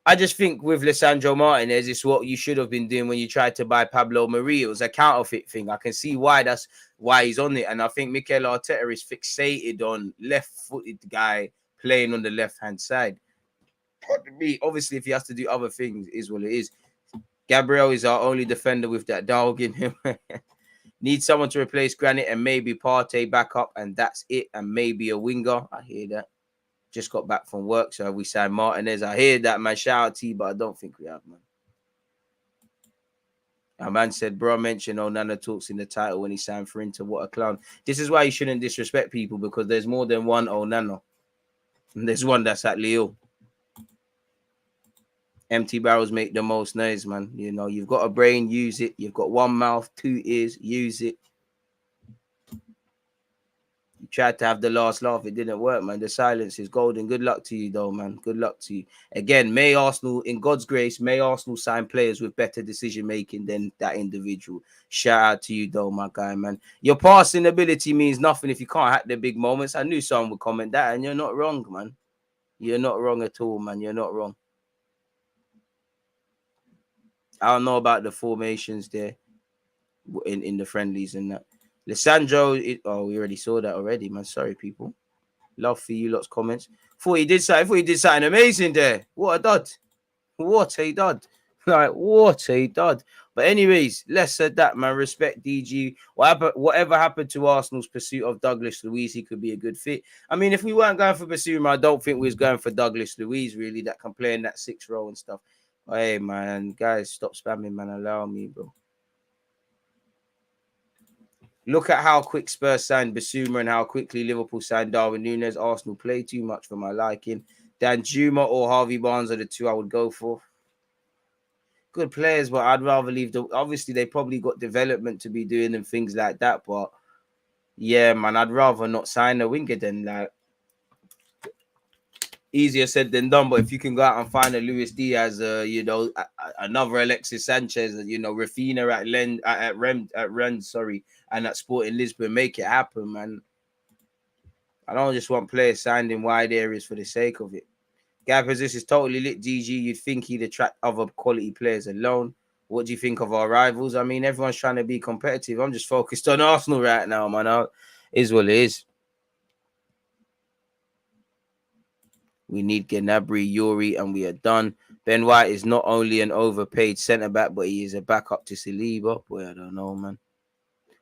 I just think with Lisandro Martinez, it's what you should have been doing when you tried to buy Pablo Mari. It was a counterfeit thing. I can see why that's why he's on it. And I think Mikel Arteta is fixated on left-footed guy playing on the left-hand side. Pardon me. Obviously, if he has to do other things, it is what it is. Gabriel is our only defender with that dog in him. Need someone to replace Granit and maybe Partey back up, and that's it. And maybe a winger. I hear that. Just got back from work, so we signed Martinez. I hear that, man. Shout out to you, but I don't think we have, man. A man said, bro, mentioned Onana talks in the title when he signed for Inter. What a clown. This is why you shouldn't disrespect people, because there's more than one Onana. And there's one that's at Lille. Empty barrels make the most noise, man. You know, you've got a brain, use it. You've got one mouth, 2 ears, use it. You tried to have the last laugh. It didn't work, man. The silence is golden. Good luck to you, though, man. Good luck to you. Again, may Arsenal, in God's grace, may Arsenal sign players with better decision-making than that individual. Shout out to you, though, my guy, man. Your passing ability means nothing if you can't hack the big moments. I knew someone would comment that, and you're not wrong, man. You're not wrong at all, man. You're not wrong. I don't know about the formations there in the friendlies and that. Lisandro, oh, we already saw that already, man. Sorry, people. Love for you, lots of comments. Thought he did something amazing there. What a dud. What a dud. Like, what a dud. But anyways, less said that, man. Respect DG. Whatever happened to Arsenal's pursuit of Douglas Luiz, he could be a good fit. I mean, if we weren't going for Basuma, I don't think we was going for Douglas Luiz, really, that can play in that 6th role and stuff. But hey, man, guys, stop spamming, man. Allow me, bro. Look at how quick Spurs signed Basuma and how quickly Liverpool signed Darwin Núñez. Arsenal play too much for my liking. Dan Juma or Harvey Barnes are the 2 I would go for. Good players, but I'd rather leave the... Obviously, they probably got development to be doing and things like that, but yeah, man, I'd rather not sign a winger than like... Easier said than done, but if you can go out and find a Luis Diaz, you know, another Alexis Sanchez, you know, Rafinha at Rennes, sorry, and at Sporting Lisbon, make it happen, man. I don't just want players signed in wide areas for the sake of it. Gabriel, this is totally lit, DG. You'd think he'd attract other quality players alone. What do you think of our rivals? I mean, everyone's trying to be competitive. I'm just focused on Arsenal right now, man. Is what it is. We need Gnabry, Yuri, and we are done. Ben White is not only an overpaid centre-back, but he is a backup to Saliba. Boy, I don't know, man.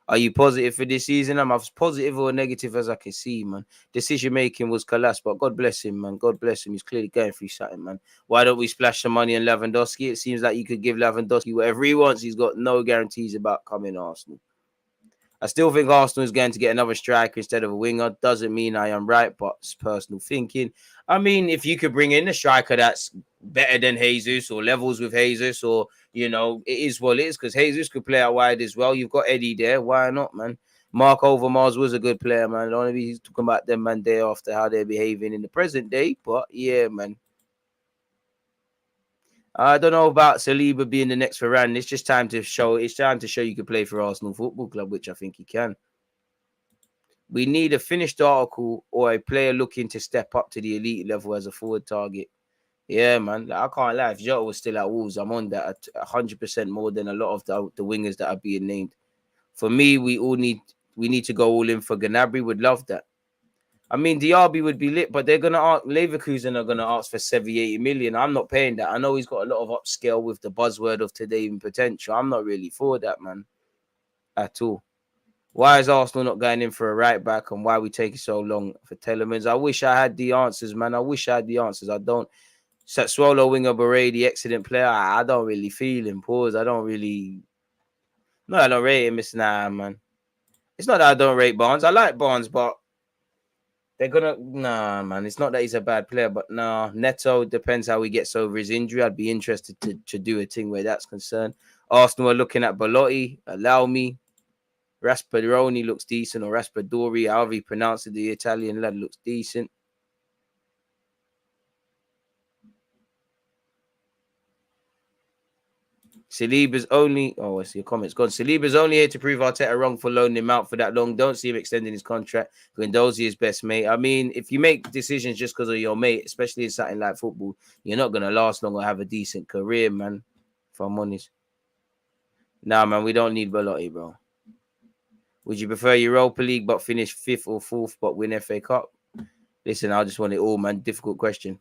Are you positive for this season? I'm as positive or negative as I can see, man. Decision-making was collapsed, but God bless him, man. God bless him. He's clearly going through something, man. Why don't we splash some money on Lewandowski? It seems like you could give Lewandowski whatever he wants. He's got no guarantees about coming to Arsenal. I still think Arsenal is going to get another striker instead of a winger. Doesn't mean I am right, but it's personal thinking. I mean, if you could bring in a striker that's better than Jesus or levels with Jesus, or, you know, it is what it is, because Jesus could play out wide as well. You've got Eddie there. Why not, man? Mark Overmars was a good player, man. Don't be talking about them, man, day after how they're behaving in the present day. But, yeah, man. I don't know about Saliba being the next Varane. It's just time to show. It's time to show you can play for Arsenal Football Club, which I think he can. We need a finished article or a player looking to step up to the elite level as a forward target. Yeah, man. Like, I can't lie. If Jota was still at Wolves, I'm on that at 100% more than a lot of the wingers that are being named. For me, we need to go all in for Gnabry. Would love that. I mean, Diaby would be lit, but they're going to ask, Leverkusen are going to ask for 70, 80 million. I'm not paying that. I know he's got a lot of upscale with the buzzword of today in potential. I'm not really for that, man, at all. Why is Arsenal not going in for a right back, and why are we taking so long for Tielemans? I wish I had the answers, man. I wish I had the answers. I don't. Swallow winger Berady, excellent player. I don't really feel him. Pause. I don't really. No, I don't rate him. It's nah, man. It's not that I don't rate Barnes. I like Barnes, but they're gonna nah, man. It's not that he's a bad player, but nah. Neto depends how he gets over his injury. I'd be interested to do a thing where that's concerned. Arsenal are looking at Belotti. Allow me. Raspadori looks decent, or Raspadori, however you pronounce it. The Italian lad looks decent. Saliba's only. Oh, I see your comments gone. Saliba's only here to prove Arteta wrong for loaning him out for that long. Don't see him extending his contract. Guendouzi is best mate. I mean, if you make decisions just because of your mate, especially in something like football, you're not gonna last long or have a decent career, man. If I'm honest. Nah, man, we don't need Belotti, bro. Would you prefer Europa League but finish 5th or 4th but win FA Cup? Listen, I just want it all, man. Difficult question.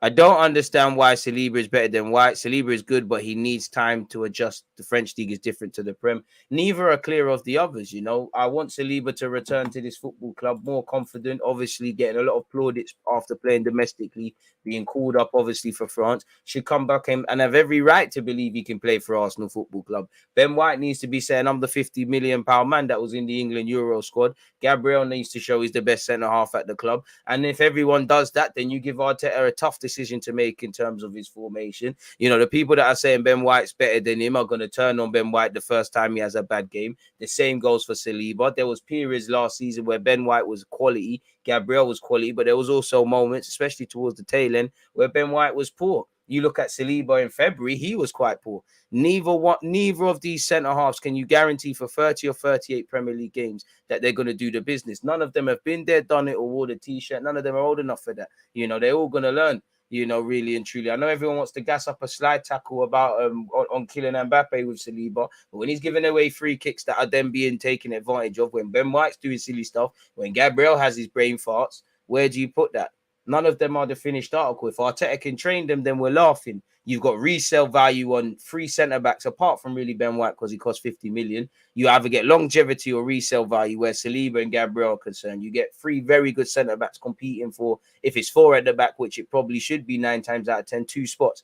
I don't understand why Saliba is better than White. Saliba is good, but he needs time to adjust. The French league is different to the Prem. Neither are clear of the others, you know. I want Saliba to return to this football club more confident, obviously getting a lot of plaudits after playing domestically, being called up, obviously, for France. Should come back and have every right to believe he can play for Arsenal Football Club. Ben White needs to be saying, I'm the £50 million man that was in the England Euro squad. Gabriel needs to show he's the best centre-half at the club. And if everyone does that, then you give Arteta a tough decision to make in terms of his formation. You know, the people that are saying Ben White's better than him are going to turn on Ben White the first time he has a bad game. The same goes for Saliba. There was periods last season where Ben White was quality, Gabriel was quality, but there was also moments, especially towards the tail end, where Ben White was poor. You look at Saliba in February, he was quite poor. Neither of these centre-halves can you guarantee for 30 or 38 Premier League games that they're going to do the business. None of them have been there, done it, or wore the T-shirt. None of them are old enough for that. You know, they're all going to learn, you know, really and truly. I know everyone wants to gas up a slide tackle about on Kylian Mbappe with Saliba, but when he's giving away free kicks that are then being taken advantage of, when Ben White's doing silly stuff, when Gabriel has his brain farts, where do you put that? None of them are the finished article. If Arteta can train them, then we're laughing. You've got resale value on 3 centre-backs, apart from really Ben White, because he cost 50 million. You either get longevity or resale value, where Saliba and Gabriel are concerned. You get 3 very good centre-backs competing for, if it's 4 at the back, which it probably should be 9 times out of 10, 2 spots.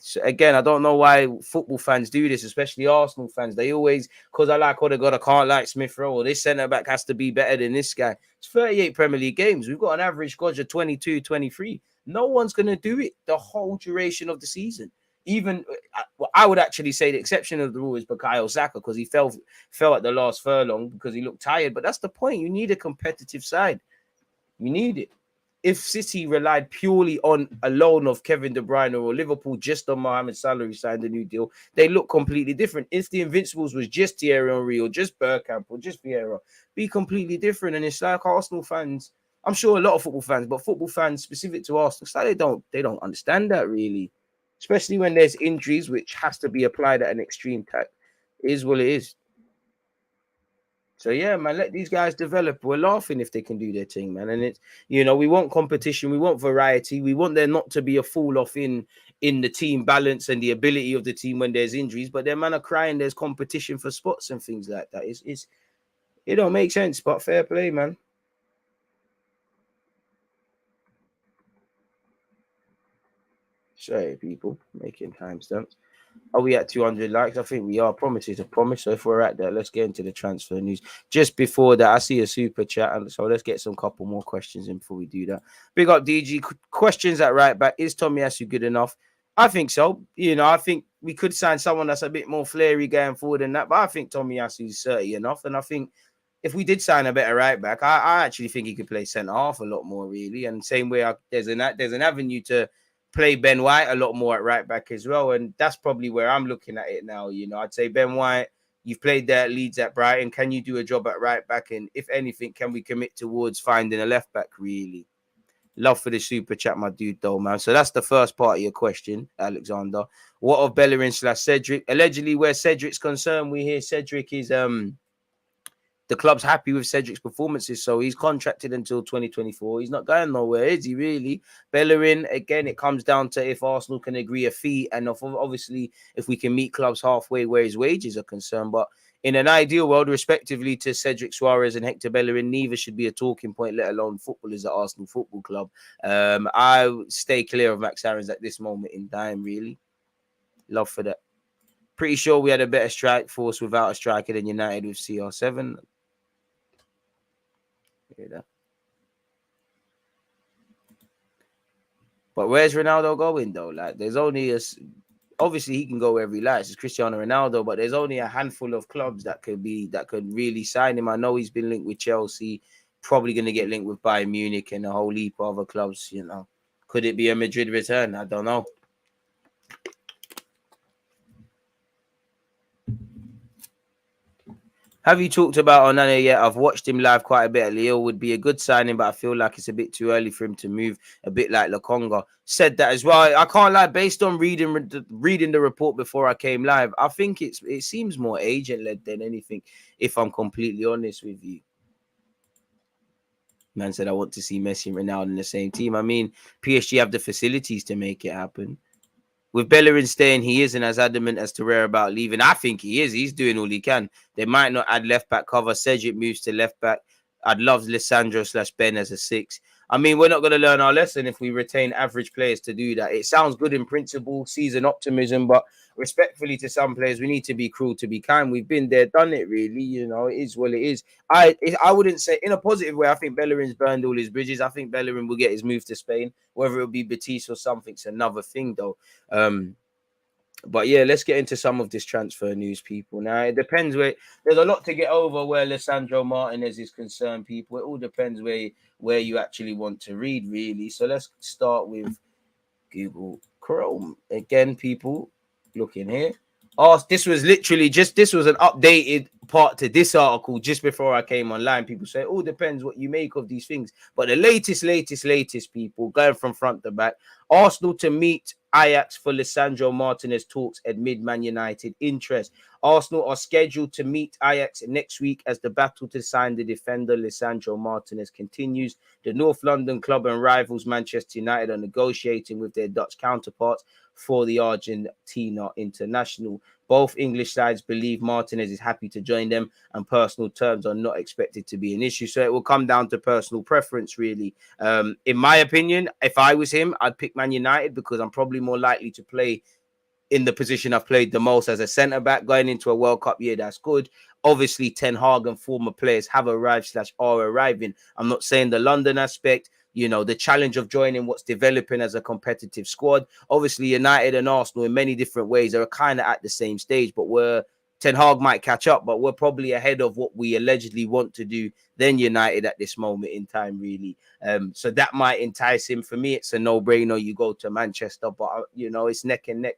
So again, I don't know why football fans do this, especially Arsenal fans. They always, because I like Odegaard, I can't like Smith Rowe, or this centre-back has to be better than this guy. It's 38 Premier League games. We've got an average squad of 22, 23. No one's going to do it the whole duration of the season. Even, I would actually say the exception of the rule is Bukayo Saka, because he fell at the last furlong because he looked tired. But that's the point. You need a competitive side. You need it. If City relied purely on a loan of Kevin De Bruyne, or Liverpool just on Mohamed Salah who signed a new deal, they look completely different. If the Invincibles was just Thierry Henry or just Bergkamp or just Vieira, be completely different. And it's like Arsenal fans, I'm sure a lot of football fans, but football fans specific to Arsenal, it's like they don't understand that really, especially when there's injuries, which has to be applied at an extreme tack. It is what it is. So yeah, man, let these guys develop. We're laughing if they can do their thing, man. And it's, you know, we want competition, we want variety, we want there not to be a fall off in the team balance and the ability of the team when there's injuries. But their man are crying there's competition for spots and things like that. It don't make sense, but fair play, man. Sorry, people making timestamps. Are we at 200 likes? I think we are. Promise is a promise. So if we're at that, let's get into the transfer news. Just before that, I see a super chat, and so let's get some couple more questions in before we do that. Big up DG. Questions at right back. Is Tomiyasu good enough? I think so. You know, I think we could sign someone that's a bit more flary going forward than that, but I think Tomiyasu is 30 enough. And I think if we did sign a better right back, I actually think he could play centre half a lot more, really. And same way, there's an avenue to play Ben White a lot more at right back as well. And that's probably where I'm looking at it now. You know, I'd say Ben White, you've played there at Leeds, at Brighton. Can you do a job at right back? And if anything, can we commit towards finding a left back, really? Love for the super chat, my dude, though, man. So that's the first part of your question, Alexander. What of Bellerin / Cedric? Allegedly, where Cedric's concerned, we hear Cedric is the club's happy with Cedric's performances, so he's contracted until 2024. He's not going nowhere, is he really? Bellerin, again, it comes down to if Arsenal can agree a fee, and obviously if we can meet clubs halfway where his wages are concerned. But in an ideal world, respectively to Cedric Suarez and Hector Bellerin, neither should be a talking point, let alone footballers at Arsenal Football Club. I would stay clear of Max Aarons at this moment in time, really. Love for that. Pretty sure we had a better strike force without a striker than United with CR7. Hear that. But where's Ronaldo going though? Like, there's only obviously he can go wherever he likes. It's Cristiano Ronaldo, but there's only a handful of clubs that could really sign him. I know he's been linked with Chelsea, probably going to get linked with Bayern Munich and a whole heap of other clubs. You know, could it be a Madrid return? I don't know. Have you talked about Onana yet? I've watched him live quite a bit at Lille. Would be a good signing, but I feel like it's a bit too early for him to move, a bit like Lokonga. Said that as well. I can't lie, based on reading the report before I came live, I think it seems more agent-led than anything, if I'm completely honest with you. Man said, I want to see Messi and Ronaldo in the same team. I mean, PSG have the facilities to make it happen. With Bellerin staying, he isn't as adamant as Torreira about leaving. I think he is. He's doing all he can. They might not add left-back cover. Cedric moves to left-back. I'd love Lisandro/Ben as a 6. I mean, we're not going to learn our lesson if we retain average players to do that. It sounds good in principle, season optimism, but respectfully to some players, we need to be cruel to be kind. We've been there, done it, really. You know, it is what it is. I wouldn't say, in a positive way, I think Bellerin's burned all his bridges. I think Bellerin will get his move to Spain. Whether it'll be Betis or something's another thing, though. But yeah, let's get into some of this transfer news, people. Now, it depends where there's a lot to get over where Lisandro Martinez is concerned, people. It all depends where you actually want to read, really. So let's start with Google Chrome. Again, people, look in here. This was an updated part to this article just before I came online. People say it all depends what you make of these things. But the latest, people, going from front to back, Arsenal to meet Ajax for Lisandro Martinez talks amid Man United interest. Arsenal are scheduled to meet Ajax next week as the battle to sign the defender Lisandro Martinez continues. The North London club and rivals Manchester United are negotiating with their Dutch counterparts for the Argentina international. Both English sides believe Martinez is happy to join them and personal terms are not expected to be an issue. So it will come down to personal preference, really. In my opinion, if I was him, I'd pick Man United because I'm probably more likely to play in the position I've played the most as a centre-back going into a World Cup year. That's good. Obviously, Ten Hag and former players have arrived/are arriving. I'm not saying the London aspect, you know, the challenge of joining what's developing as a competitive squad. Obviously, United and Arsenal in many different ways are kind of at the same stage, but Ten Hag might catch up, but we're probably ahead of what we allegedly want to do than United at this moment in time, really. So that might entice him. For me, it's a no-brainer. You go to Manchester, but, you know, it's neck and neck,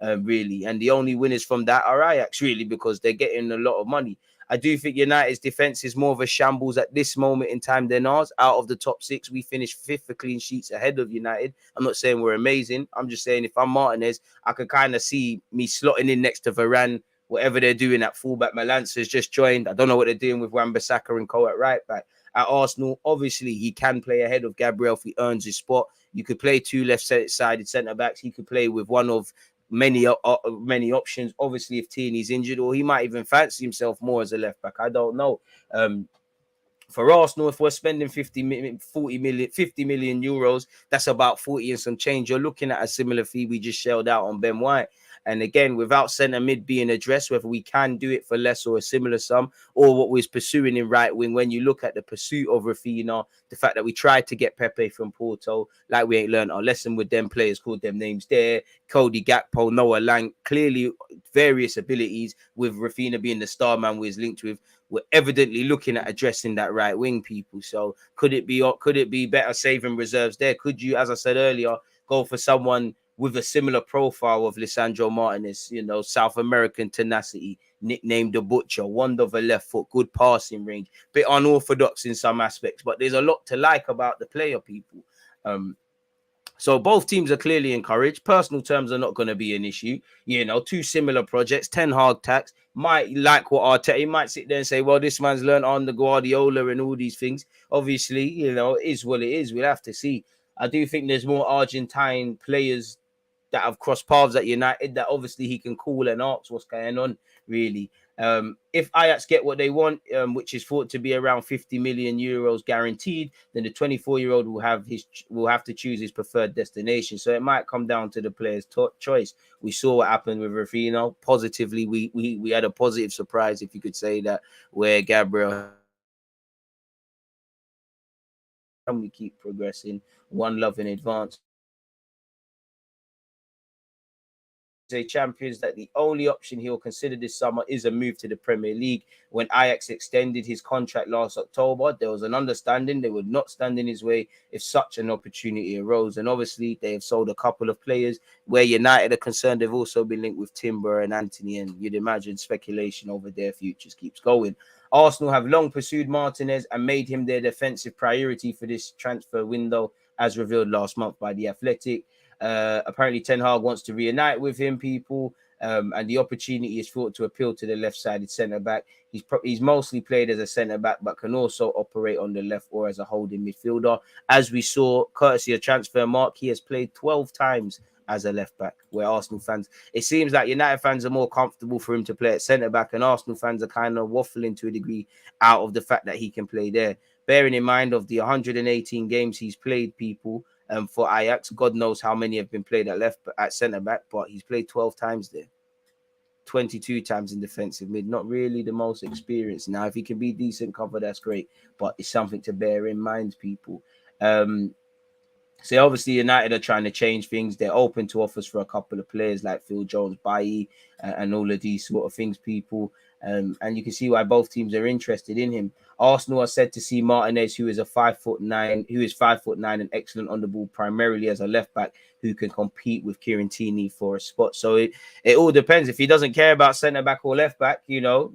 really. And the only winners from that are Ajax, really, because they're getting a lot of money. I do think United's defense is more of a shambles at this moment in time than ours. Out of the top 6, we finished 5th for clean sheets ahead of United. I'm not saying we're amazing. I'm just saying if I'm Martinez, I could kind of see me slotting in next to Varane, whatever they're doing at fullback. Malanza's just joined. I don't know what they're doing with Wan-Bissaka and Co at right back. At Arsenal, obviously, he can play ahead of Gabriel if he earns his spot. You could play 2 left-sided centre-backs. He could play with one of many options. Obviously, if Tierney's injured, or he might even fancy himself more as a left-back. I don't know. For Arsenal, if we're spending 50 million euros, that's about 40 and some change. You're looking at a similar fee we just shelled out on Ben White. And again, without centre mid being addressed, whether we can do it for less or a similar sum, or what we're pursuing in right wing, when you look at the pursuit of Rafinha, the fact that we tried to get Pepe from Porto, like we ain't learned our lesson with them players, called them names there, Cody Gakpo, Noah Lang, clearly various abilities, with Rafinha being the star man we're linked with. We're evidently looking at addressing that right wing, people. So could it be better saving reserves there? Could you, as I said earlier, go for someone with a similar profile of Lisandro Martinez, you know, South American tenacity, nicknamed the Butcher, wonder of a left foot, good passing range, bit unorthodox in some aspects, but there's a lot to like about the player, people. So both teams are clearly encouraged. Personal terms are not going to be an issue. You know, 2 similar projects, 10 hard tax. Might like what Arteta, he might sit there and say, well, this man's learned on the Guardiola and all these things. Obviously, you know, it is what it is. We'll have to see. I do think there's more Argentine players that have crossed paths at United that obviously he can call and ask what's going on, really. If Ajax get what they want, which is thought to be around 50 million euros guaranteed, then the 24-year-old will have to choose his preferred destination. So it might come down to the player's choice. We saw what happened with Rafinha. Positively, we had a positive surprise, if you could say that, where Gabriel. And we keep progressing. One love in advance. Say champions that the only option he'll consider this summer is a move to the Premier League. When Ajax extended his contract last October, there was an understanding they would not stand in his way if such an opportunity arose. And obviously, they have sold a couple of players. Where United are concerned, they've also been linked with Timber and Anthony, and you'd imagine speculation over their futures keeps going. Arsenal have long pursued Martinez and made him their defensive priority for this transfer window, as revealed last month by The Athletic. Apparently Ten Hag wants to reunite with him, people, and the opportunity is thought to appeal to the left-sided centre-back. He's mostly played as a centre-back, but can also operate on the left or as a holding midfielder. As we saw, courtesy of Transfer Mark, he has played 12 times as a left-back, where Arsenal fans, it seems like United fans are more comfortable for him to play at centre-back, and Arsenal fans are kind of waffling to a degree out of the fact that he can play there. Bearing in mind of the 118 games he's played, people, for Ajax, God knows how many have been played at centre back, but he's played 12 times there, 22 times in defensive mid. Not really the most experienced. Now, if he can be decent cover, that's great, but it's something to bear in mind, people. So obviously United are trying to change things. They're open to offers for a couple of players like Phil Jones, Bailly, and all of these sort of things, people. And you can see why both teams are interested in him. Arsenal are said to see Martinez, who is 5'9", and excellent on the ball, primarily as a left back who can compete with Kieran Tierney for a spot. So it all depends. If he doesn't care about centre back or left back, you know,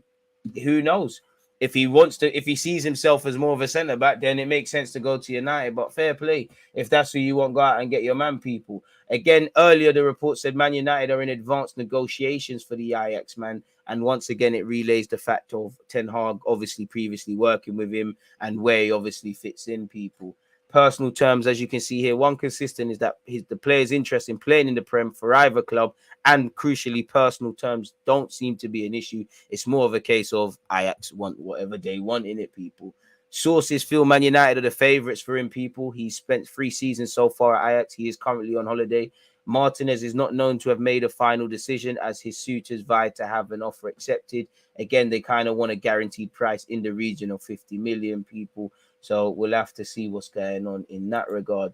who knows? If he sees himself as more of a centre back, then it makes sense to go to United. But fair play. If that's who you want, go out and get your man, people. Again, earlier the report said Man United are in advanced negotiations for the Ajax man. And once again, it relays the fact of Ten Hag obviously previously working with him and where he obviously fits in, people. Personal terms, as you can see here, one consistent is that the player's interest in playing in the Prem for either club, and crucially, personal terms don't seem to be an issue. It's more of a case of Ajax want whatever they want in it, people. Sources feel Man United are the favourites for him, people. He's spent 3 seasons so far at Ajax. He is currently on holiday. Martinez is not known to have made a final decision, as his suitors vied to have an offer accepted. Again, they kind of want a guaranteed price in the region of 50 million, people. So we'll have to see what's going on in that regard.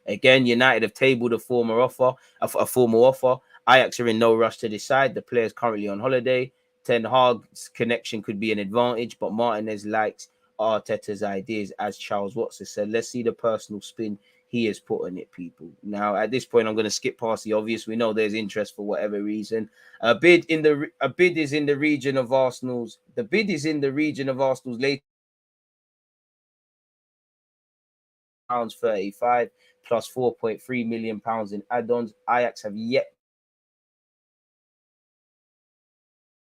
Again, United have tabled a formal offer. Ajax are in no rush to decide. The player is currently on holiday. Ten Hag's connection could be an advantage, but Martinez likes Arteta's ideas, as Charles Watson said. Let's see the personal spin he has put on it, people. Now, at this point, I'm going to skip past the obvious. We know there's interest for whatever reason. A bid is in the region of Arsenal's. The bid is in the region of Arsenal's latest £35 plus £4.3 million in add-ons. Ajax have yet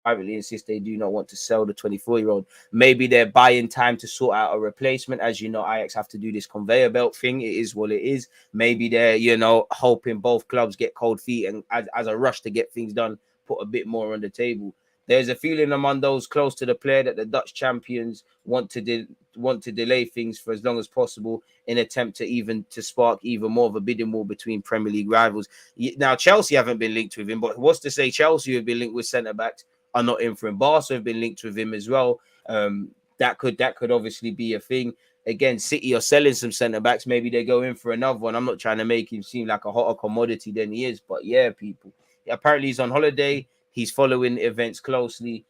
privately insist they do not want to sell the 24-year-old. Maybe they're buying time to sort out a replacement. As you know, Ajax have to do this conveyor belt thing. It is what it is. Maybe they're, you know, hoping both clubs get cold feet and as a rush to get things done, put a bit more on the table. There's a feeling among those close to the player that the Dutch champions want to delay things for as long as possible in attempt to spark even more of a bidding war between Premier League rivals. Now, Chelsea haven't been linked with him, but what's to say Chelsea have been linked with centre-backs are not in for him. Barca have been linked with him as well. That could obviously be a thing. Again, City are selling some centre-backs. Maybe they go in for another one. I'm not trying to make him seem like a hotter commodity than he is, but yeah, people. Apparently he's on holiday. He's following events closely,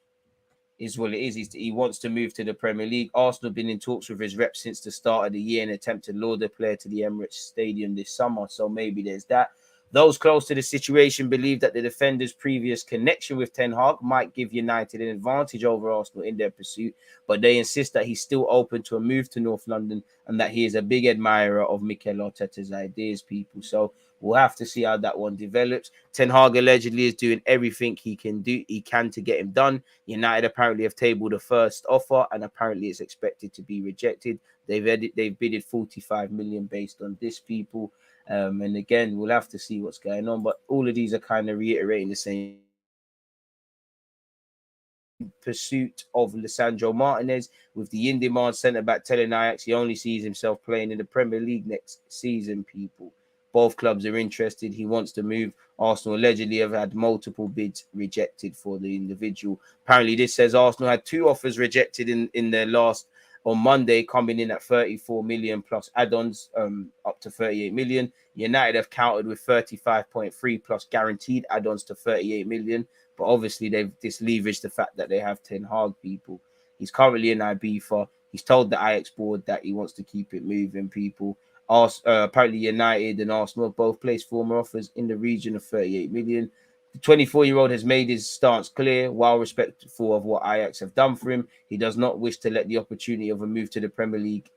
is what it is. He wants to move to the Premier League. Arsenal have been in talks with his rep since the start of the year in an attempt to lure the player to the Emirates Stadium this summer. So maybe there's that. Those close to the situation believe that the defender's previous connection with Ten Hag might give United an advantage over Arsenal in their pursuit, but they insist that he's still open to a move to North London and that he is a big admirer of Mikel Arteta's ideas, people. So we'll have to see how that one develops. Ten Hag allegedly is doing everything he can to get him done. United apparently have tabled a first offer, and apparently it's expected to be rejected. They've bidded 45 million based on this, people. And again, we'll have to see what's going on. But all of these are kind of reiterating the same pursuit of Lisandro Martinez, with the in-demand centre-back telling Ajax he only sees himself playing in the Premier League next season, people. Both clubs are interested. He wants to move. Arsenal allegedly have had multiple bids rejected for the individual. Apparently, this says Arsenal had 2 offers rejected in their last on Monday, coming in at 34 million plus add-ons, up to 38 million. United have countered with 35.3 plus guaranteed add-ons to 38 million. But obviously, they've disleveraged the fact that they have Ten Hag, people. He's currently in Ibiza. He's told the Ajax board that he wants to keep it moving, people. Apparently, United and Arsenal have both placed former offers in the region of 38 million. The 24-year-old has made his stance clear. While respectful of what Ajax have done for him, he does not wish to let the opportunity of a move to the Premier League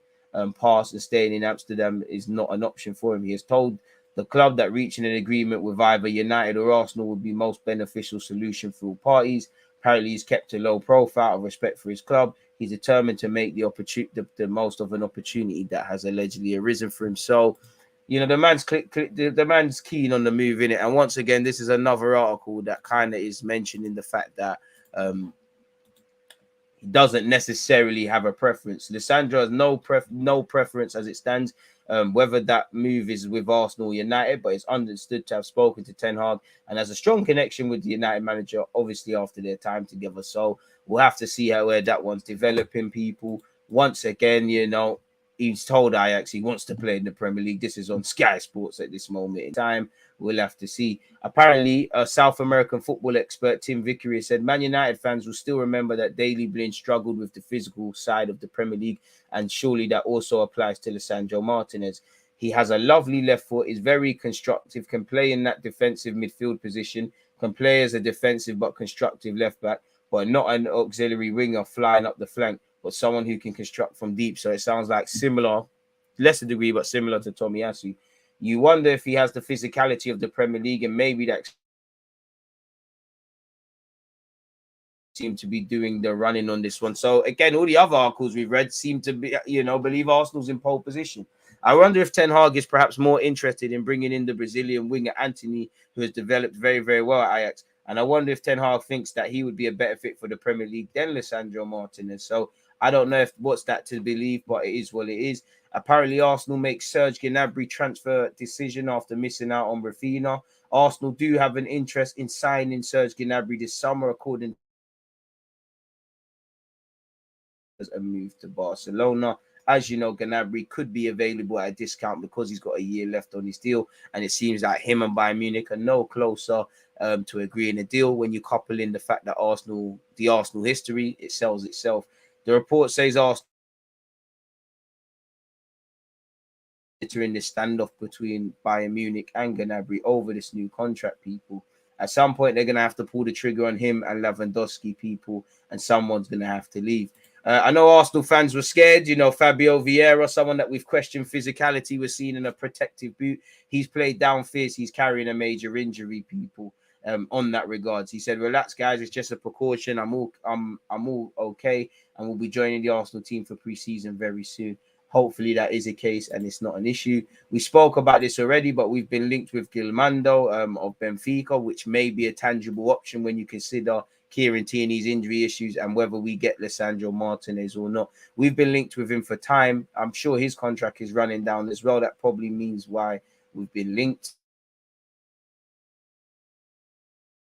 pass, and staying in Amsterdam is not an option for him. He has told the club that reaching an agreement with either United or Arsenal would be most beneficial solution for all parties. Apparently, he's kept a low profile out of respect for his club. He's determined to make the most of an opportunity that has allegedly arisen for him. So, you know, the man's keen on the move, in it. And once again, this is another article that kind of is mentioning the fact that he doesn't necessarily have a preference. Lisandro has no preference as it stands, whether that move is with Arsenal or United, but it's understood to have spoken to Ten Hag and has a strong connection with the United manager, obviously after their time together. So we'll have to see where that one's developing, people. Once again, you know, he's told Ajax he wants to play in the Premier League. This is on Sky Sports at this moment in time. We'll have to see. Apparently, a South American football expert, Tim Vieria, said Man United fans will still remember that Daley Blind struggled with the physical side of the Premier League, and surely that also applies to Lisandro Martinez. He has a lovely left foot, is very constructive, can play in that defensive midfield position, can play as a defensive but constructive left back, but not an auxiliary winger flying up the flank, but someone who can construct from deep. So it sounds like similar, lesser degree, but similar to Tomiyasu. You wonder if he has the physicality of the Premier League, and maybe that seem to be doing the running on this one. So again, all the other articles we've read seem to be, you know, believe Arsenal's in pole position. I wonder if Ten Hag is perhaps more interested in bringing in the Brazilian winger Antony, who has developed very, very well at Ajax. And I wonder if Ten Hag thinks that he would be a better fit for the Premier League than Lisandro Martinez. So I don't know if what's that to believe, but it is what it is. Apparently, Arsenal makes Serge Gnabry transfer decision after missing out on Rafinha. Arsenal do have an interest in signing Serge Gnabry this summer, according to a move to Barcelona. As you know, Gnabry could be available at a discount because he's got a year left on his deal, and it seems like him and Bayern Munich are no closer to agreeing a deal. When you couple in the fact that the Arsenal history, it sells itself. The report says Arsenal in this standoff between Bayern Munich and Gnabry over this new contract, people. At some point, they're going to have to pull the trigger on him and Lewandowski, people, and someone's going to have to leave. I know Arsenal fans were scared. You know, Fabio Vieira, someone that we've questioned physicality, was seen in a protective boot. He's played down fierce. He's carrying a major injury, people. On that regards, he said, "Relax, guys. It's just a precaution. I'm all okay, and we'll be joining the Arsenal team for pre-season very soon." Hopefully that is the case and it's not an issue. We spoke about this already, but we've been linked with Gilmando of Benfica, which may be a tangible option when you consider Kieran Tierney's injury issues and whether we get Lisandro Martinez or not. We've been linked with him for time. I'm sure his contract is running down as well. That probably means why we've been linked.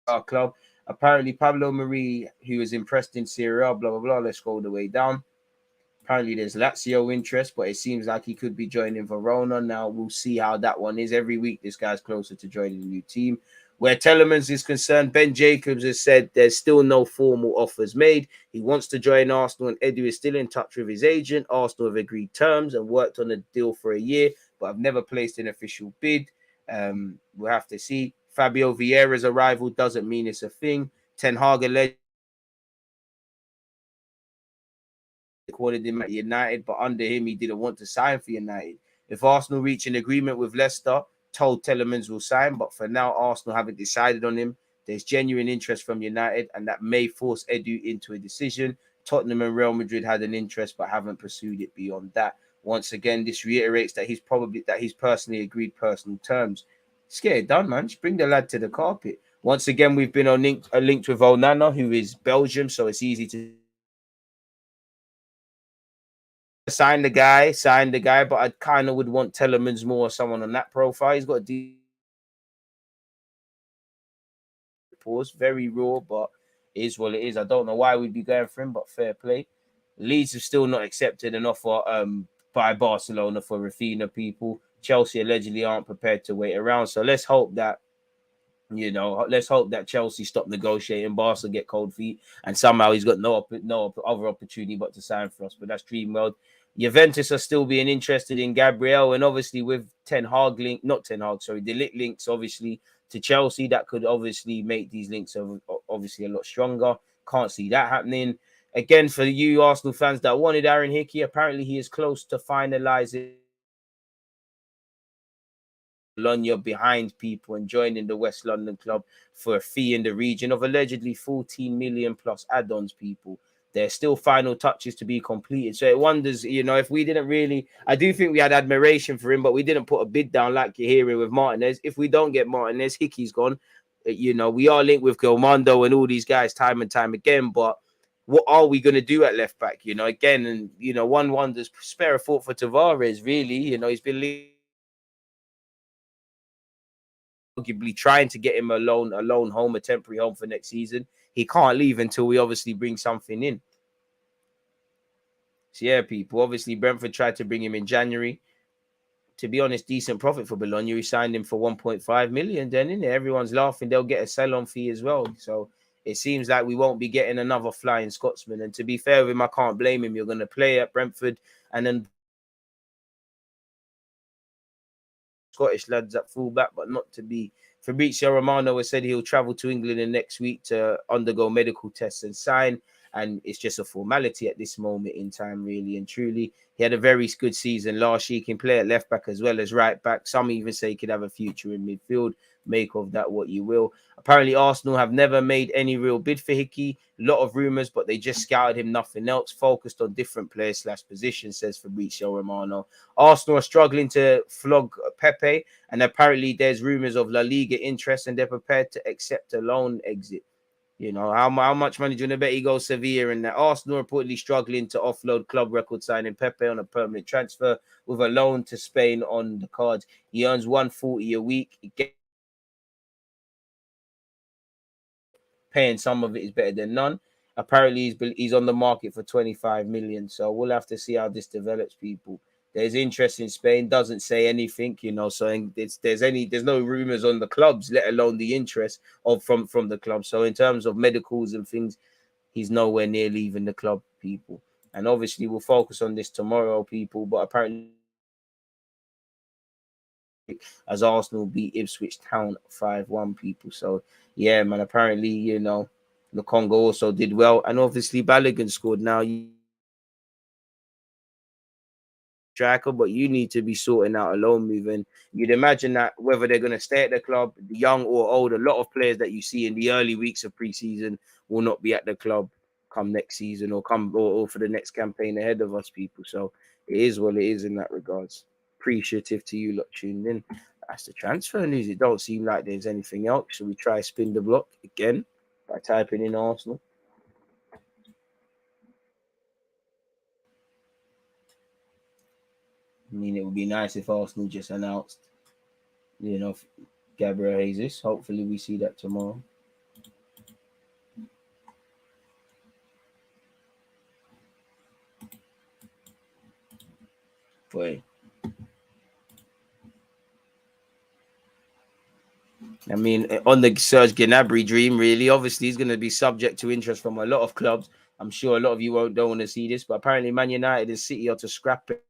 Our club. Apparently, Pablo Mari, who is impressed in Serie A, blah, blah, blah. Let's go all the way down. Apparently, there's Lazio interest, but it seems like he could be joining Verona. Now, we'll see how that one is. Every week, this guy's closer to joining the new team. Where Tielemans is concerned, Ben Jacobs has said there's still no formal offers made. He wants to join Arsenal, and Edu is still in touch with his agent. Arsenal have agreed terms and worked on a deal for a year, but have never placed an official bid. We'll have to see. Fabio Vieira's arrival doesn't mean it's a thing. Ten Hag alleged recorded him at United, but under him, he didn't want to sign for United. If Arsenal reach an agreement with Leicester, told Tielemans will sign, but for now, Arsenal haven't decided on him. There's genuine interest from United, and that may force Edu into a decision. Tottenham and Real Madrid had an interest, but haven't pursued it beyond that. Once again, this reiterates that he's personally agreed personal terms. Just get it done, man. Just bring the lad to the carpet. Once again, we've been linked with Onana, who is Belgium, so it's easy to sign the guy. But I kind of would want Tielemans more, or someone on that profile. He's got a deep pause, very raw, but it is what it is. I don't know why we'd be going for him, but fair play. Leeds have still not accepted an offer by Barcelona for Rafinha. People, Chelsea allegedly aren't prepared to wait around. So let's hope that Chelsea stop negotiating, Barca get cold feet, and somehow he's got no other opportunity but to sign for us. But that's dream world. Juventus are still being interested in Gabriel, and obviously with De Ligt links, obviously to Chelsea, that could obviously make these links obviously a lot stronger. Can't see that happening. Again, for you Arsenal fans that wanted Aaron Hickey, apparently he is close to finalising Bologna behind people and joining the West London club for a fee in the region of allegedly 14 million plus add-ons. People, there's still final touches to be completed. So it wonders, if we didn't really, I do think we had admiration for him, but we didn't put a bid down like you're hearing with Martinez. If we don't get Martinez, Hickey's gone. We are linked with Gilmondo and all these guys time and time again, but what are we going to do at left back? Again, and one wonders, spare a thought for Tavares, really. He's been arguably trying to get him a loan home, a temporary home for next season. He can't leave until we obviously bring something in. So yeah, people, obviously Brentford tried to bring him in January. To be honest, decent profit for Bologna. We signed him for 1.5 million. Then in there, everyone's laughing. They'll get a sell-on fee as well. So it seems like we won't be getting another flying Scotsman. And to be fair with him, I can't blame him. You're going to play at Brentford and then Scottish lads at fullback, but not to be. Fabrizio Romano has said he'll travel to England in next week to undergo medical tests and sign. And it's just a formality at this moment in time, really and truly. He had a very good season last year. He can play at left back as well as right back. Some even say he could have a future in midfield. Make of that what you will. Apparently, Arsenal have never made any real bid for Hickey. A lot of rumours, but they just scouted him, nothing else. Focused on different players / positions, says Fabrizio Romano. Arsenal are struggling to flog Pepe, and apparently there's rumours of La Liga interest, and they're prepared to accept a loan exit. How much money do you want to bet he goes Sevilla? And that Arsenal are reportedly struggling to offload club record signing Pepe on a permanent transfer with a loan to Spain on the cards. He earns 140 a week. Paying some of it is better than none. Apparently, he's on the market for 25 million. So we'll have to see how this develops, people. There's interest in Spain, doesn't say anything, so there's no rumors on the clubs, let alone the interest from the club. So in terms of medicals and things, he's nowhere near leaving the club, people. And obviously we'll focus on this tomorrow, people, but apparently as Arsenal beat Ipswich Town 5-1, people. So yeah, man, apparently, the Congo also did well. And obviously Balogun scored now. Striker, but you need to be sorting out a loan move. And you'd imagine that whether they're going to stay at the club, young or old, a lot of players that you see in the early weeks of pre-season will not be at the club come next season or for the next campaign ahead of us, people. So it is what it is in that regards. Appreciative to you lot tuned in. That's the transfer news. It don't seem like there's anything else. Should we try spin the block again by typing in Arsenal? I mean, it would be nice if Arsenal just announced, Gabriel Jesus. Hopefully we see that tomorrow. Boy. I mean, on the Serge Gnabry dream, really, obviously he's going to be subject to interest from a lot of clubs. I'm sure a lot of you don't want to see this, but apparently Man United and City are to scrap it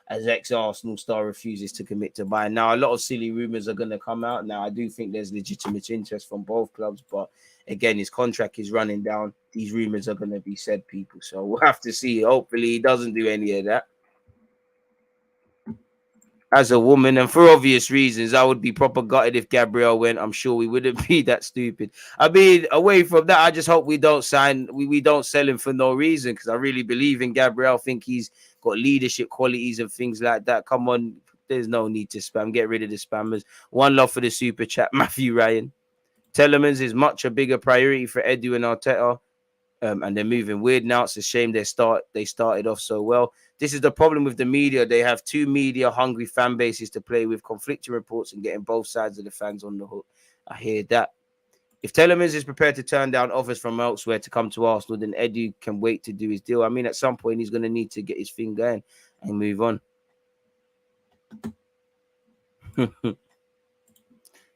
as ex-Arsenal star refuses to commit to buy. Now, a lot of silly rumours are going to come out. Now, I do think there's legitimate interest from both clubs, but again, his contract is running down. These rumours are going to be said, people. So we'll have to see. Hopefully he doesn't do any of that. As a woman, and for obvious reasons, I would be proper gutted if Gabriel went. I'm sure we wouldn't be that stupid. I mean, away from that, I just hope we don't don't sell him for no reason, because I really believe in Gabriel. I think he's got leadership qualities and things like that. Come on, There's no need to spam. Get rid of the spammers. One love for the super chat, Matthew Ryan. Tielemans is much a bigger priority for Edu and Arteta. And they're moving weird now. It's a shame they started off so well. This is the problem with the media. They have two media-hungry fan bases to play with, conflicting reports and getting both sides of the fans on the hook. I hear that. If Tielemans is prepared to turn down offers from elsewhere to come to Arsenal, then Edu can wait to do his deal. I mean, at some point, he's going to need to get his thing going and move on.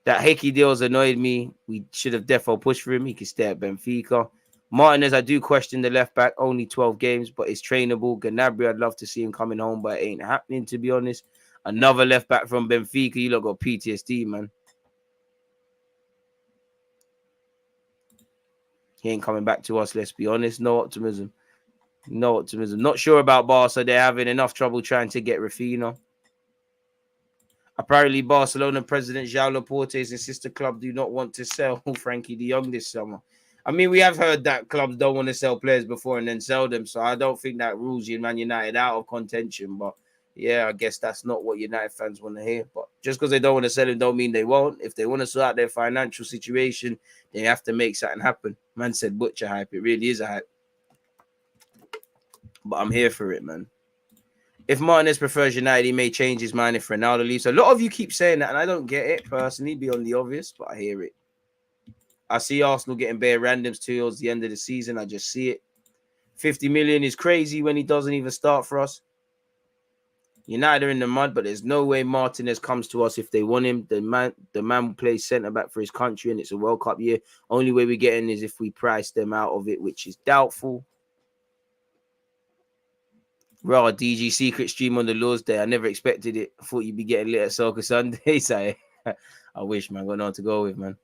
That Hickey deal's annoyed me. We should have defo pushed for him. He could stay at Benfica. Martinez, I do question the left back. Only 12 games, but it's trainable. Gnabry, I'd love to see him coming home, but it ain't happening, to be honest. Another left back from Benfica. You lot got PTSD, man. He ain't coming back to us, let's be honest. No optimism. No optimism. Not sure about Barca. They're having enough trouble trying to get Rafinha. Apparently, Barcelona president João Laporte's and sister club do not want to sell Frankie de Jong this summer. I mean, we have heard that clubs don't want to sell players before and then sell them, so I don't think that rules you, Man United, out of contention. But yeah, I guess that's not what United fans want to hear. But just because they don't want to sell him don't mean they won't. If they want to sort out their financial situation, they have to make something happen. Man said butcher hype. It really is a hype. But I'm here for it, man. If Martinez prefers United, he may change his mind if Ronaldo leaves. A lot of you keep saying that, and I don't get it personally, beyond the obvious, but I hear it. I see Arsenal getting bare randoms towards the end of the season. I just see it. 50 million is crazy when he doesn't even start for us. United are in the mud, but there's no way Martinez comes to us if they want him. The man plays centre-back for his country, and it's a World Cup year. Only way we get in is if we price them out of it, which is doubtful. Raw DG secret stream on the Lord's Day. I never expected it. I thought you'd be getting lit at Soccer Sundays. I wish, man. Got nothing to go with, man.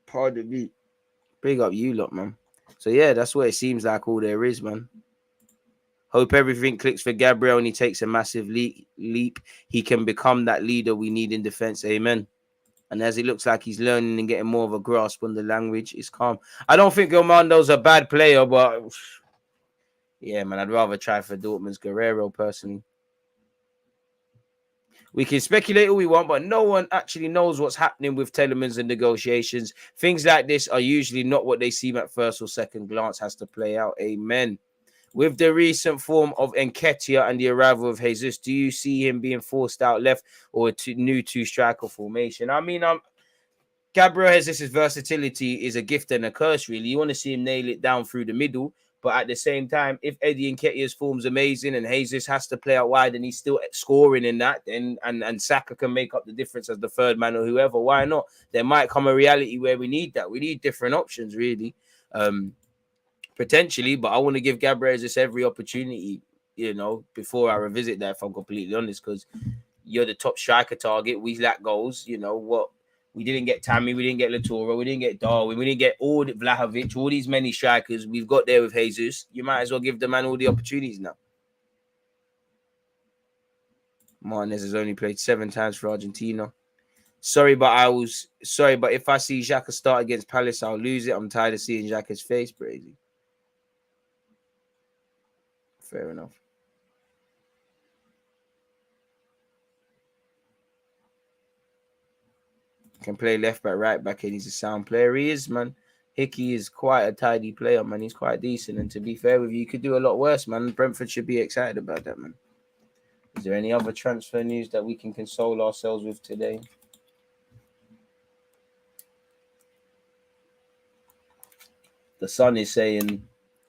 Pardon me. Big up you lot, man. So, yeah, that's what it seems like all there is, man. Hope everything clicks for Gabriel and he takes a massive leap. He can become that leader we need in defense. Amen. And as it looks like he's learning and getting more of a grasp on the language, it's calm. I don't think Armando's a bad player, but yeah, man, I'd rather try for Dortmund's Guerrero personally. We can speculate all we want, but no one actually knows what's happening with Tielemans and negotiations. Things like this are usually not what they seem at first or second glance. Has to play out. Amen. With the recent form of Nketiah and the arrival of Jesus, do you see him being forced out left or a new two-striker formation? I mean, Gabriel Jesus' versatility is a gift and a curse, really. You want to see him nail it down through the middle. But at the same time, if Eddie Nketiah's form's amazing and Jesus has to play out wide and he's still scoring in that, and Saka can make up the difference as the third man or whoever, why not? There might come a reality where we need that. We need different options, really, potentially. But I want to give Gabriel Jesus every opportunity, you know, before I revisit that, if I'm completely honest, because you're the top striker target. We lack goals. You know what? We didn't get Tammy, we didn't get Latoro, we didn't get Darwin, we didn't get all the Vlahovic, all these many strikers we've got there with Jesus. You might as well give the man all the opportunities now. Martinez has only played 7 times for Argentina. Sorry, but if I see Xhaka start against Palace, I'll lose it. I'm tired of seeing Xhaka's face, Brady. Fair enough. Can play left back, right back, and he's a sound player. He is, man. Hickey is quite a tidy player, man. He's quite decent. And to be fair with you, you could do a lot worse, man. Brentford should be excited about that, man. Is there any other transfer news that we can console ourselves with today? The Sun is saying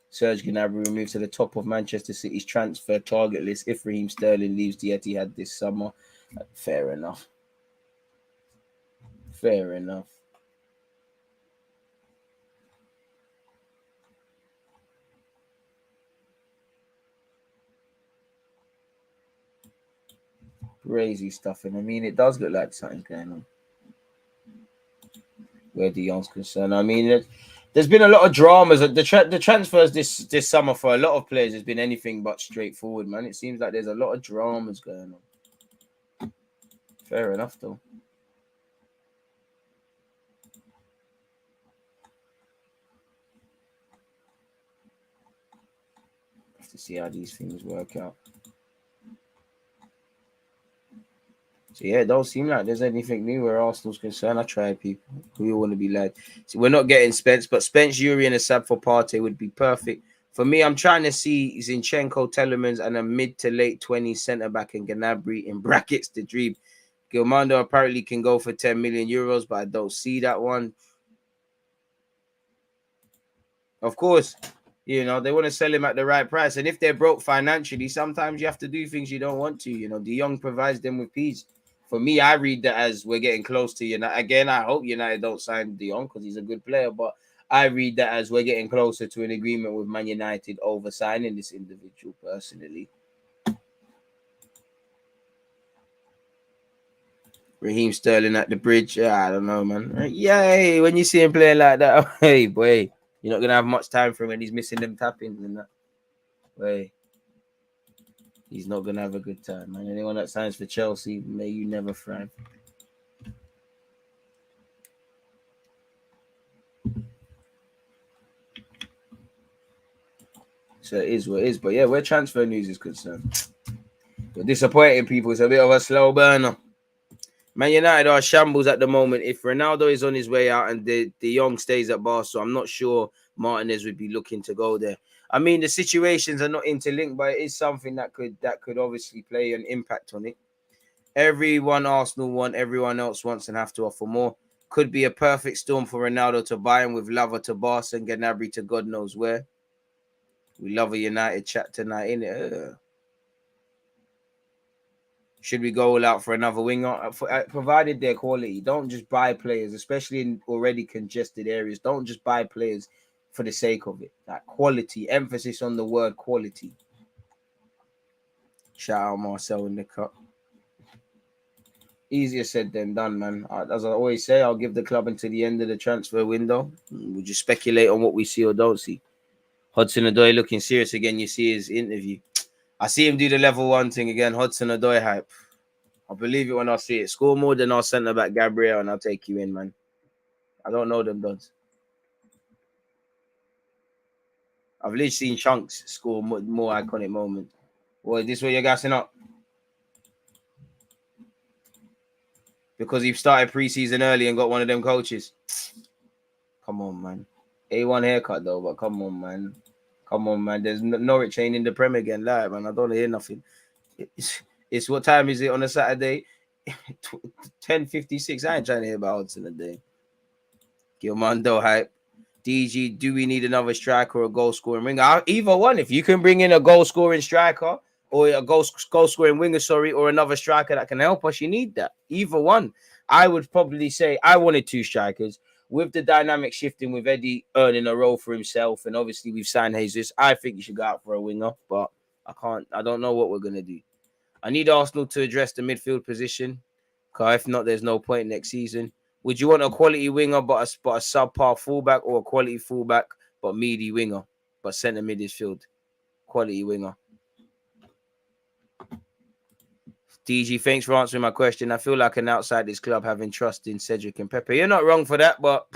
Serge Gnabry will move to the top of Manchester City's transfer target list if Raheem Sterling leaves the Etihad this summer. Fair enough. Fair enough. Crazy stuff. And I mean, it does look like something's going on where De Jong's concerned. I mean, there's been a lot of dramas. The transfers this summer for a lot of players has been anything but straightforward, man. It seems like there's a lot of dramas going on. Fair enough, though. To see how these things work out. yeah, it don't seem like there's anything new where Arsenal's concerned. I try people. We all want to be led. So we're not getting Spence, but Spence, Yuri, and a sub for Partey would be perfect. For me, I'm trying to see Zinchenko, Tielemans, and a mid to late 20s centre back in Gnabry in brackets to dream. Gilmando apparently can go for 10 million euros, but I don't see that one. Of course, you know, they want to sell him at the right price. And if they're broke financially, sometimes you have to do things you don't want to. You know, De Jong provides them with peace. For me, I read that as we're getting close to United. Again, I hope United don't sign De Jong because he's a good player. But I read that as we're getting closer to an agreement with Man United over signing this individual personally. Raheem Sterling at the bridge. Yeah, I don't know, man. Yay, when you see him playing like that, hey, boy, you're not going to have much time for him when he's missing them tappings and that. Way. He's not going to have a good time, man. Anyone that signs for Chelsea, may you never thrive. So it is what it is. But yeah, where transfer news is concerned, we're disappointing people. It's a bit of a slow burner. Man United are shambles at the moment. If Ronaldo is on his way out and De Jong stays at Barca, I'm not sure Martinez would be looking to go there. I mean, the situations are not interlinked, but it is something that could obviously play an impact on it. Everyone Arsenal want, everyone else wants and have to offer more. Could be a perfect storm for Ronaldo to buy him with Lava to Barca and Gnabry to God knows where. We love a United chat tonight, innit? Should we go all out for another winger? Provided their quality. Don't just buy players, especially in already congested areas. Don't just buy players for the sake of it. That quality, emphasis on the word quality. Shout out Marcel in the cup. Easier said than done, man. As I always say, I'll give the club until the end of the transfer window. We'll just speculate on what we see or don't see. Hudson-Odoi looking serious again. You see his interview. I see him do the level 1 thing again. Hudson-Odoi hype. I believe it when I see it. Score more than our centre back Gabriel, and I'll take you in, man. I don't know them duds. I've literally seen Chunks score more iconic moments. Well, is this what you're gassing up? Because you've started preseason early and got one of them coaches. Come on, man. A1 haircut though, but come on, man. Come on, man. There's Norwich ain't in the Premier again live, man. I don't hear nothing. It's what time is it on a Saturday? 10:56. I ain't trying to hear about Hudson today. Gilmando hype. DG, do we need another striker or a goal scoring winger? Either one. If you can bring in a goal scoring striker or a goal scoring winger, or another striker that can help us, you need that. Either one. I would probably say I wanted 2 strikers. With the dynamic shifting with Eddie earning a role for himself, and obviously we've signed Jesus, I think you should go out for a winger, but I don't know what we're going to do. I need Arsenal to address the midfield position, because if not, there's no point next season. Would you want a quality winger but a subpar fullback, or a quality fullback but meaty winger, but centre mid is filled? Quality winger. DG, thanks for answering my question. I feel like an outside this club having trust in Cedric and Pepe. You're not wrong for that, but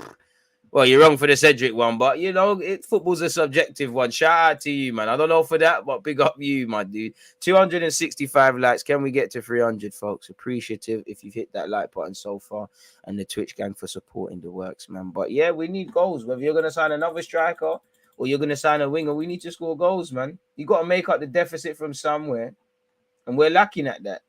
well, you're wrong for the Cedric one, but you know, football's a subjective one. Shout out to you, man. I don't know for that, but big up you, my dude. 265 likes. Can we get to 300, folks? Appreciative if you've hit that like button so far, and the Twitch gang for supporting the works, man. But yeah, we need goals. Whether you're gonna sign another striker or you're gonna sign a winger, we need to score goals, man. You got to make up the deficit from somewhere, and we're lacking at that.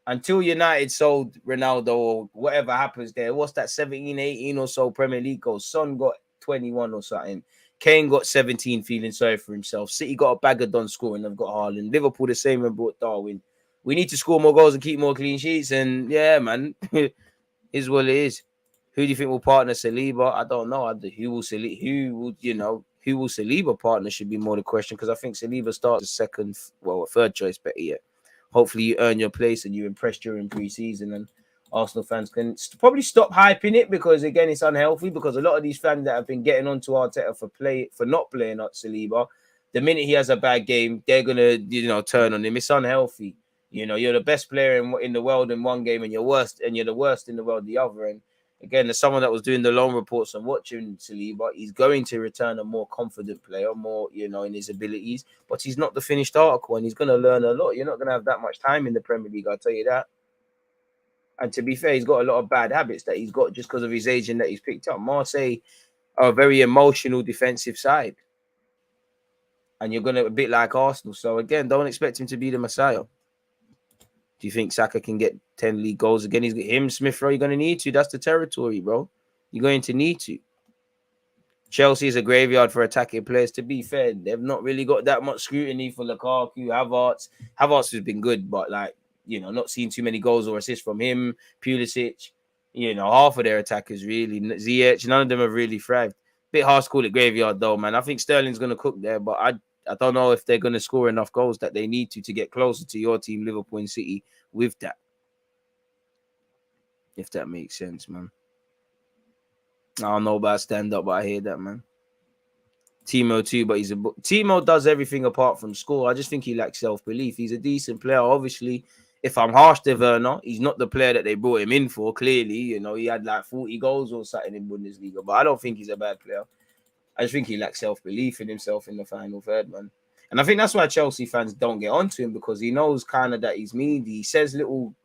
Until United sold Ronaldo or whatever happens there, what's that, 17, 18 or so Premier League goals? Son got 21 or something. Kane got 17, feeling sorry for himself. City got a bag of done scoring. They've got Haaland. Liverpool the same and brought Darwin. We need to score more goals and keep more clean sheets. And yeah, man, is what it is. Who do you think will partner Saliba? I don't know. Who will Saliba partner should be more the question, because I think Saliba starts a third choice, better yet. Hopefully you earn your place and you impress during pre-season, and Arsenal fans can probably stop hyping it, because again, it's unhealthy, because a lot of these fans that have been getting onto Arteta for not playing at Saliba, the minute he has a bad game, they're gonna turn on him. It's unhealthy. You're the best player in the world in one game, and you're the worst in the world the other. And again, as someone that was doing the loan reports and watching Saliba, he's going to return a more confident player, more, in his abilities, but he's not the finished article, and he's going to learn a lot. You're not going to have that much time in the Premier League, I'll tell you that. And to be fair, he's got a lot of bad habits that he's got just because of his age and that he's picked up. Marseille are a very emotional defensive side. And you're going to a bit like Arsenal. So again, don't expect him to be the Messiah. Do you think Saka can get 10 league goals again? He's got him, Smith Rowe, you're going to need to. That's the territory, bro. You're going to need to. Chelsea is a graveyard for attacking players. To be fair, they've not really got that much scrutiny for Lukaku, Havertz. Havertz has been good, but like, you know, not seeing too many goals or assists from him. Pulisic, you know, half of their attackers really. Ziyech, none of them have really thrived. Bit harsh to call it graveyard though, man. I think Sterling's going to cook there, but I don't know if they're going to score enough goals that they need to get closer to your team, Liverpool and City, with that. If that makes sense, man. I don't know about stand up, but I hear that, man. Timo too, but Timo does everything apart from score. I just think he lacks self-belief. He's a decent player. Obviously, if I'm harsh to Werner, he's not the player that they brought him in for. Clearly, you know, he had like 40 goals or something in Bundesliga, but I don't think he's a bad player. I just think he lacks self-belief in himself in the final third, man. And I think that's why Chelsea fans don't get onto him, because he knows kind of that he's mean. He says little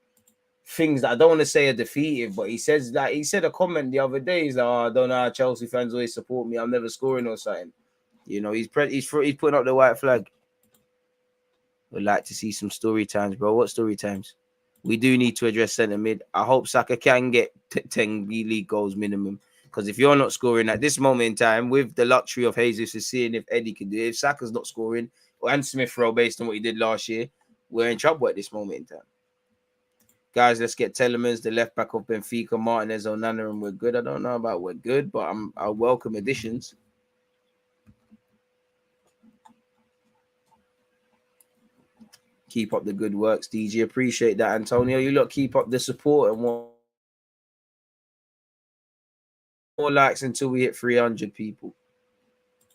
things that I don't want to say are defeative, but he says, like, he said a comment the other day, he's like, oh, I don't know how Chelsea fans always support me, I'm never scoring or something. You know, he's putting up the white flag. Would like to see some story times, bro. What story times? We do need to address centre mid. I hope Saka can get 10 league goals minimum, because if you're not scoring at this moment in time, with the luxury of Jesus is seeing if Eddie can do it, if Saka's not scoring, and Smith Rowe based on what he did last year, we're in trouble at this moment in time. Guys, let's get Tielemans, the left back of Benfica, Martinez, Onana, and we're good. I don't know about we're good, but I welcome additions. Keep up the good works, DG. Appreciate that, Antonio. You lot keep up the support and more likes until we hit 300 people.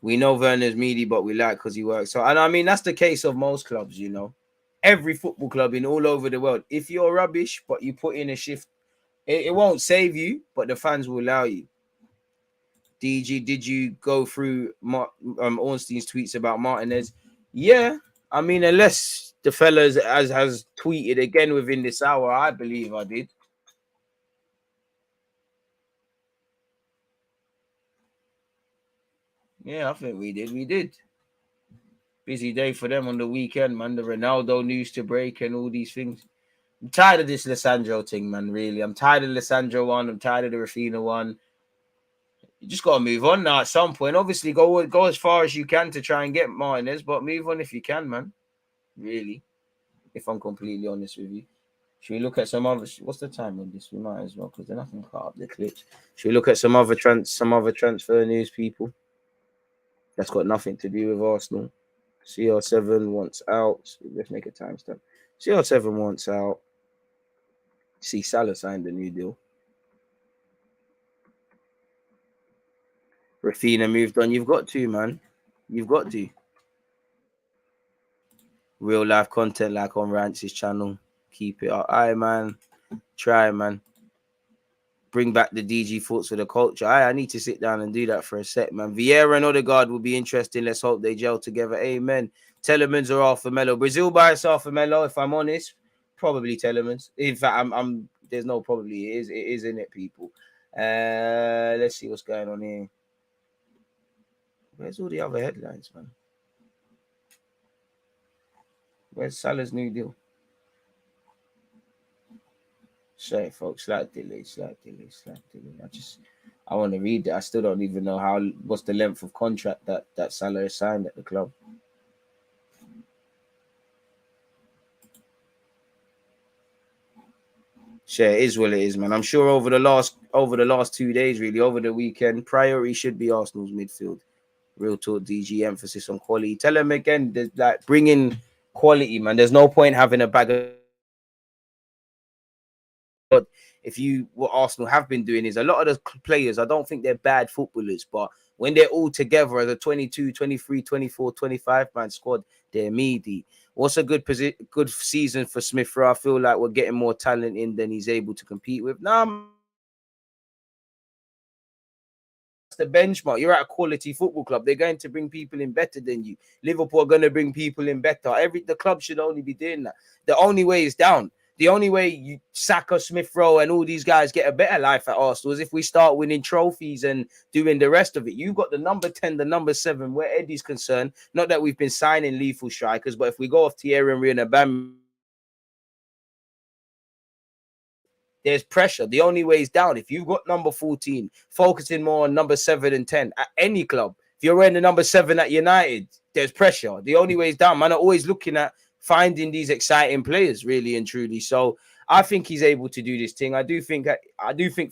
We know Werner's meaty, but we like because he works. So, and I mean, that's the case of most clubs, you know. Every football club in all over the world. If you're rubbish, but you put in a shift, it won't save you, but the fans will allow you. DG, did you go through Ornstein's tweets about Martinez? Yeah. I mean, unless the fellas has tweeted again within this hour, I believe I did. Yeah, I think we did. We did. Busy day for them on the weekend, man. The Ronaldo news to break and all these things. I'm tired of this Lisandro thing, man, really. I'm tired of the Lisandro one. I'm tired of the Rafinha one. You just got to move on now at some point. Obviously, go as far as you can to try and get Martinez, but move on if you can, man. Really, if I'm completely honest with you. Should we look at some other... What's the time on this? We might as well, because they're nothing cut up the clips. Should we look at some other transfer news, people? That's got nothing to do with Arsenal. CR7 wants out. Let's make a timestamp. CR7 wants out. See, Salah signed a new deal. Rafinha moved on. You've got to, man. You've got to. Real life content like on Rance's channel. Keep it up. Aye, man. Try, man. Bring back the DG thoughts for the culture. I need to sit down and do that for a sec, man. Vieira and Odegaard will be interesting. Let's hope they gel together. Amen. Tielemans or Alpha Melo. Brazil bias Alpha Melo, if I'm honest. Probably Tielemans. In fact, I'm there's no probably. It is in it, people. Let's see what's going on here. Where's all the other headlines, man? Where's Salah's new deal? Sorry, folks. Slight delay. I want to read it. I still don't even know what's the length of contract that Salah has signed at the club. Sure, it is what it is, man. I'm sure over the last 2 days, really, over the weekend, priority should be Arsenal's midfield. Real talk, DG, emphasis on quality. Tell them again, like, bring in quality, man. There's no point having a bag of... But what Arsenal have been doing is a lot of the players, I don't think they're bad footballers, but when they're all together as a 22, 23, 24, 25-man squad, they're meaty. What's a good season for Smith Rowe? I feel like we're getting more talent in than he's able to compete with. Nah, the benchmark. You're at a quality football club. They're going to bring people in better than you. Liverpool are going to bring people in better. The club should only be doing that. The only way is down. The only way you Saka, Smith Rowe, and all these guys get a better life at Arsenal is if we start winning trophies and doing the rest of it. You've got the number 10, the number 7, where Eddie's concerned. Not that we've been signing lethal strikers, but if we go off Thierry Henry and Aubameyang, there's pressure. The only way is down. If you've got number 14, focusing more on number 7 and 10 at any club, if you're wearing the number 7 at United, there's pressure. The only way is down. Man are always looking at finding these exciting players, really and truly. So I think he's able to do this thing. I do think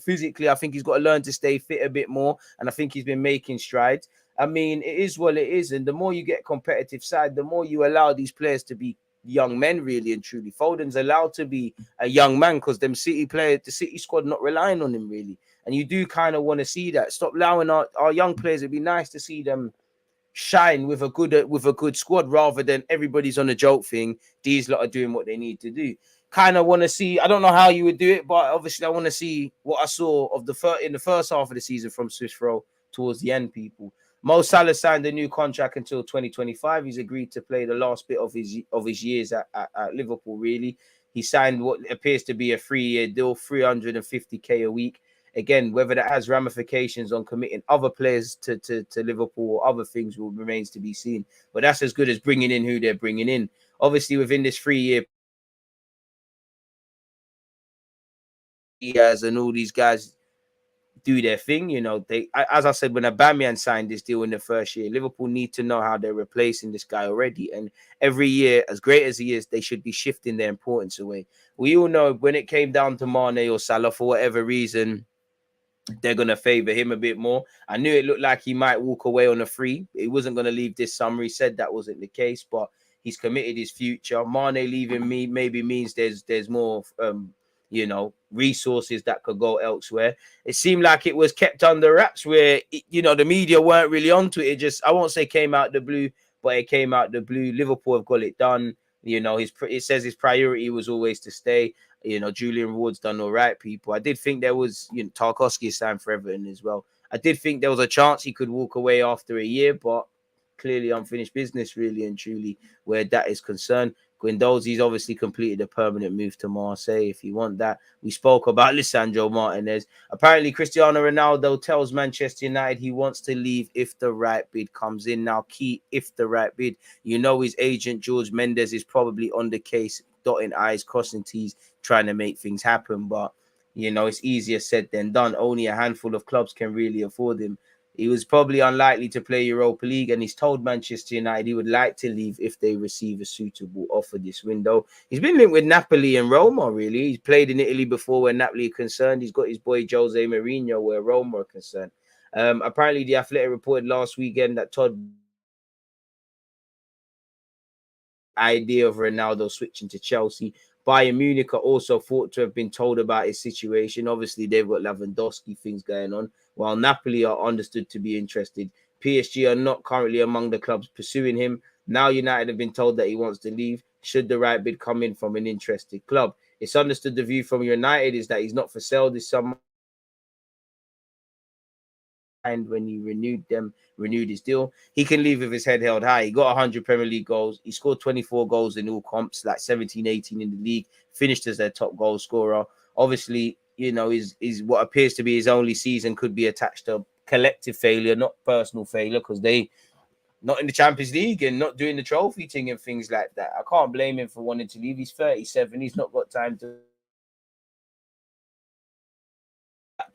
physically, I think he's got to learn to stay fit a bit more, and I think he's been making strides. I mean, it is what it is, and the more you get competitive side, the more you allow these players to be young men, really and truly. Foden's allowed to be a young man because the City squad not relying on him really, and you do kind of want to see that. Stop allowing our young players. It'd be nice to see them shine with a good squad rather than everybody's on a joke thing. These lot are doing what they need to do. Kind of want to see. I don't know how you would do it, but obviously I want to see what I saw of in the first half of the season from Swiss Row towards the end. People. Mo Salah signed a new contract until 2025. He's agreed to play the last bit of his years at Liverpool. Really, he signed what appears to be a 3-year deal, 350k a week. Again, whether that has ramifications on committing other players to Liverpool or other things remains to be seen. But that's as good as bringing in who they're bringing in. Obviously, within this 3-year, Diaz and all these guys do their thing. You know, as I said, when Aubameyang signed this deal in the first year, Liverpool need to know how they're replacing this guy already. And every year, as great as he is, they should be shifting their importance away. We all know when it came down to Mane or Salah, for whatever reason, they're going to favour him a bit more. I knew it looked like he might walk away on a free. He wasn't going to leave this summer. He said that wasn't the case, but he's committed his future. Mane leaving maybe means there's more, resources that could go elsewhere. It seemed like it was kept under wraps where, the media weren't really onto it. It just, I won't say came out the blue, but it came out the blue. Liverpool have got it done. It says his priority was always to stay. Julian Ward's done all right, people. I did think there was, Tarkowski signed for Everton as well. I did think there was a chance he could walk away after a year, but clearly unfinished business, really and truly, where that is concerned. Guendouzi's obviously completed a permanent move to Marseille, if you want that. We spoke about Lisandro Martinez. Apparently, Cristiano Ronaldo tells Manchester United he wants to leave if the right bid comes in. Now, key, if the right bid. His agent, George Mendes, is probably on the case, dotting I's, crossing T's, trying to make things happen. But, it's easier said than done. Only a handful of clubs can really afford him. He was probably unlikely to play Europa League, and he's told Manchester United he would like to leave if they receive a suitable offer this window. He's been linked with Napoli and Roma, really. He's played in Italy before where Napoli are concerned. He's got his boy Jose Mourinho where Roma are concerned. Apparently, The Athletic reported last weekend that Todd idea of Ronaldo switching to Chelsea. Bayern Munich are also thought to have been told about his situation. Obviously, they've got Lewandowski things going on, while Napoli are understood to be interested. PSG are not currently among the clubs pursuing him. Now United have been told that he wants to leave should the right bid come in from an interested club. It's understood the view from United is that he's not for sale this summer. And when he renewed his deal, he can leave with his head held high. He got 100 Premier League goals. He scored 24 goals in all comps, like 17, 18 in the league, finished as their top goal scorer. Obviously, is what appears to be his only season could be attached to collective failure, not personal failure, because they not in the Champions League and not doing the trophy thing and things like that. I can't blame him for wanting to leave. He's 37. He's not got time to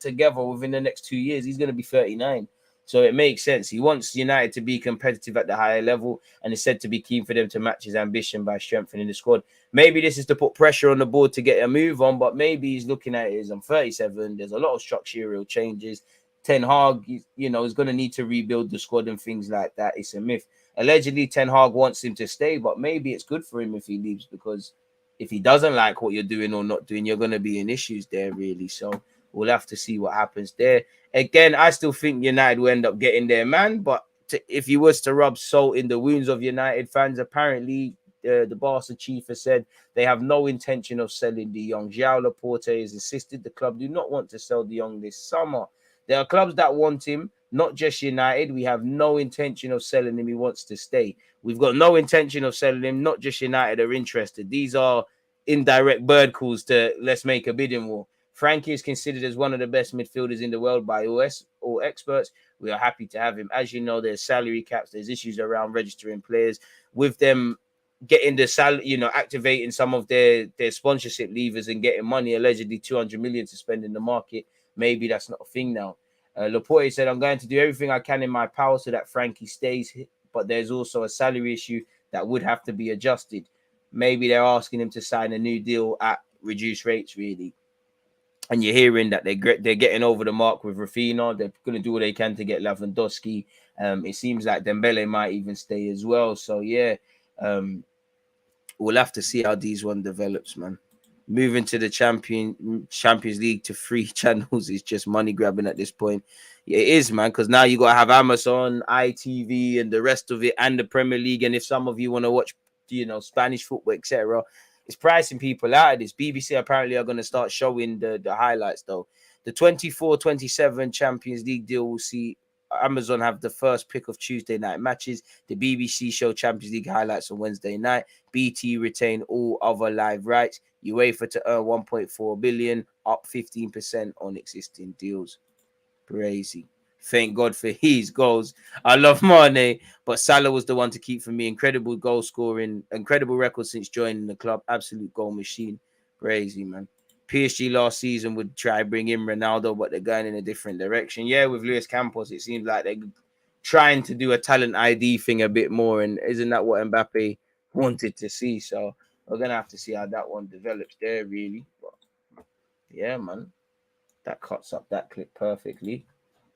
together within the next 2 years. He's going to be 39, so it makes sense. He wants United to be competitive at the higher level and is said to be keen for them to match his ambition by strengthening the squad. Maybe this is to put pressure on the board to get a move on, but maybe he's looking at it as I'm 37. There's a lot of structural changes. Ten Hag, is going to need to rebuild the squad and things like that. It's a myth. Allegedly, Ten Hag wants him to stay, but maybe it's good for him if he leaves, because if he doesn't like what you're doing or not doing, you're going to be in issues there, really. So we'll have to see what happens there. Again, I still think United will end up getting their man, but if he was to rub salt in the wounds of United fans, apparently the Barca chief has said they have no intention of selling De Jong. João Laporte has insisted the club do not want to sell De Jong this summer. There are clubs that want him, not just United. We have no intention of selling him. He wants to stay. We've got no intention of selling him, not just United are interested. These are indirect bird calls to let's make a bidding war. Frankie is considered as one of the best midfielders in the world by all experts. We are happy to have him. As you know, there's salary caps, there's issues around registering players. With them getting the activating some of their sponsorship levers and getting money, allegedly 200 million to spend in the market, maybe that's not a thing now. Laporte said, I'm going to do everything I can in my power so that Frankie stays, but there's also a salary issue that would have to be adjusted. Maybe they're asking him to sign a new deal at reduced rates, really. And you're hearing that they're getting over the mark with Rafinha. They're going to do what they can to get Lewandowski. It seems like Dembele might even stay as well. So, yeah, we'll have to see how these one develops, man. Moving to the Champions League to 3 channels is just money grabbing at this point. Yeah, it is, man, because now you got to have Amazon, ITV, and the rest of it, and the Premier League. And if some of you want to watch, Spanish football, etc., it's pricing people out of this. BBC apparently are going to start showing the highlights, though. The 24-27 Champions League deal will see Amazon have the first pick of Tuesday night matches. The BBC show Champions League highlights on Wednesday night. BT retain all other live rights. UEFA to earn 1.4 billion, up 15% on existing deals. Crazy. Thank God for his goals. I love Mane, but Salah was the one to keep for me. Incredible goal scoring, incredible record since joining the club. Absolute goal machine. Crazy, man. PSG last season would try bring in Ronaldo, but they're going in a different direction. Yeah, with Luis Campos, it seems like they're trying to do a talent ID thing a bit more, and isn't that what Mbappe wanted to see? So we're going to have to see how that one develops there, really. But yeah, man. That cuts up that clip perfectly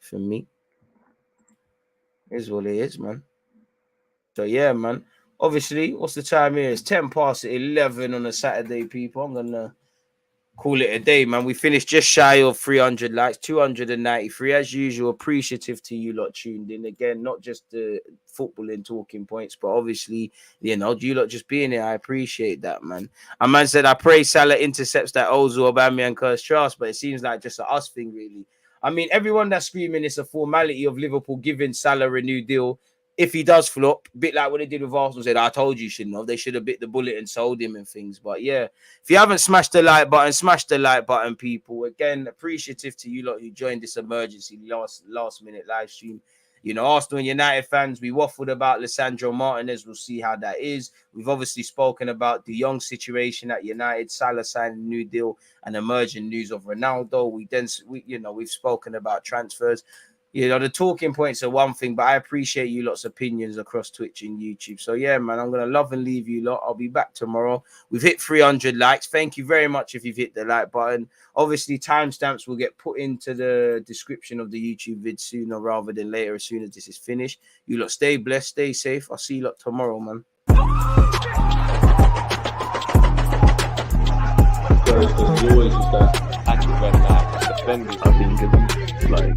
for me. Is what it is, man. So yeah, man. Obviously, what's the time here? It's 11:10 on a Saturday, people. I'm gonna call it a day, man. We finished just shy of 300 likes, 293. As usual, appreciative to you lot tuned in. Again, not just the footballing talking points, but obviously, you lot just being here. I appreciate that, man. A man said, I pray Salah intercepts that Ozil, Aubameyang, curse Charles, but it seems like just a us thing, really. I mean, everyone that's screaming it's a formality of Liverpool giving Salah a new deal. If he does flop, a bit like what they did with Arsenal, said, I told you shouldn't have. They should have bit the bullet and sold him and things. But yeah, if you haven't smashed the like button, smash the like button, people. Again, appreciative to you lot who joined this emergency last minute live stream. Arsenal and United fans, we waffled about Lisandro Martinez. We'll see how that is. We've obviously spoken about the young situation at United, Salah signing a new deal, and emerging news of Ronaldo. We've spoken about transfers. The talking points are one thing, but I appreciate you lot's opinions across Twitch and YouTube. So yeah, man, I'm gonna love and leave you lot. I'll be back tomorrow. We've hit 300 likes. Thank you very much if you've hit the like button. Obviously, timestamps will get put into the description of the YouTube vid sooner rather than later, as soon as this is finished. You lot stay blessed, stay safe. I'll see you lot tomorrow, man. So you always just that active when defenders, I think it's like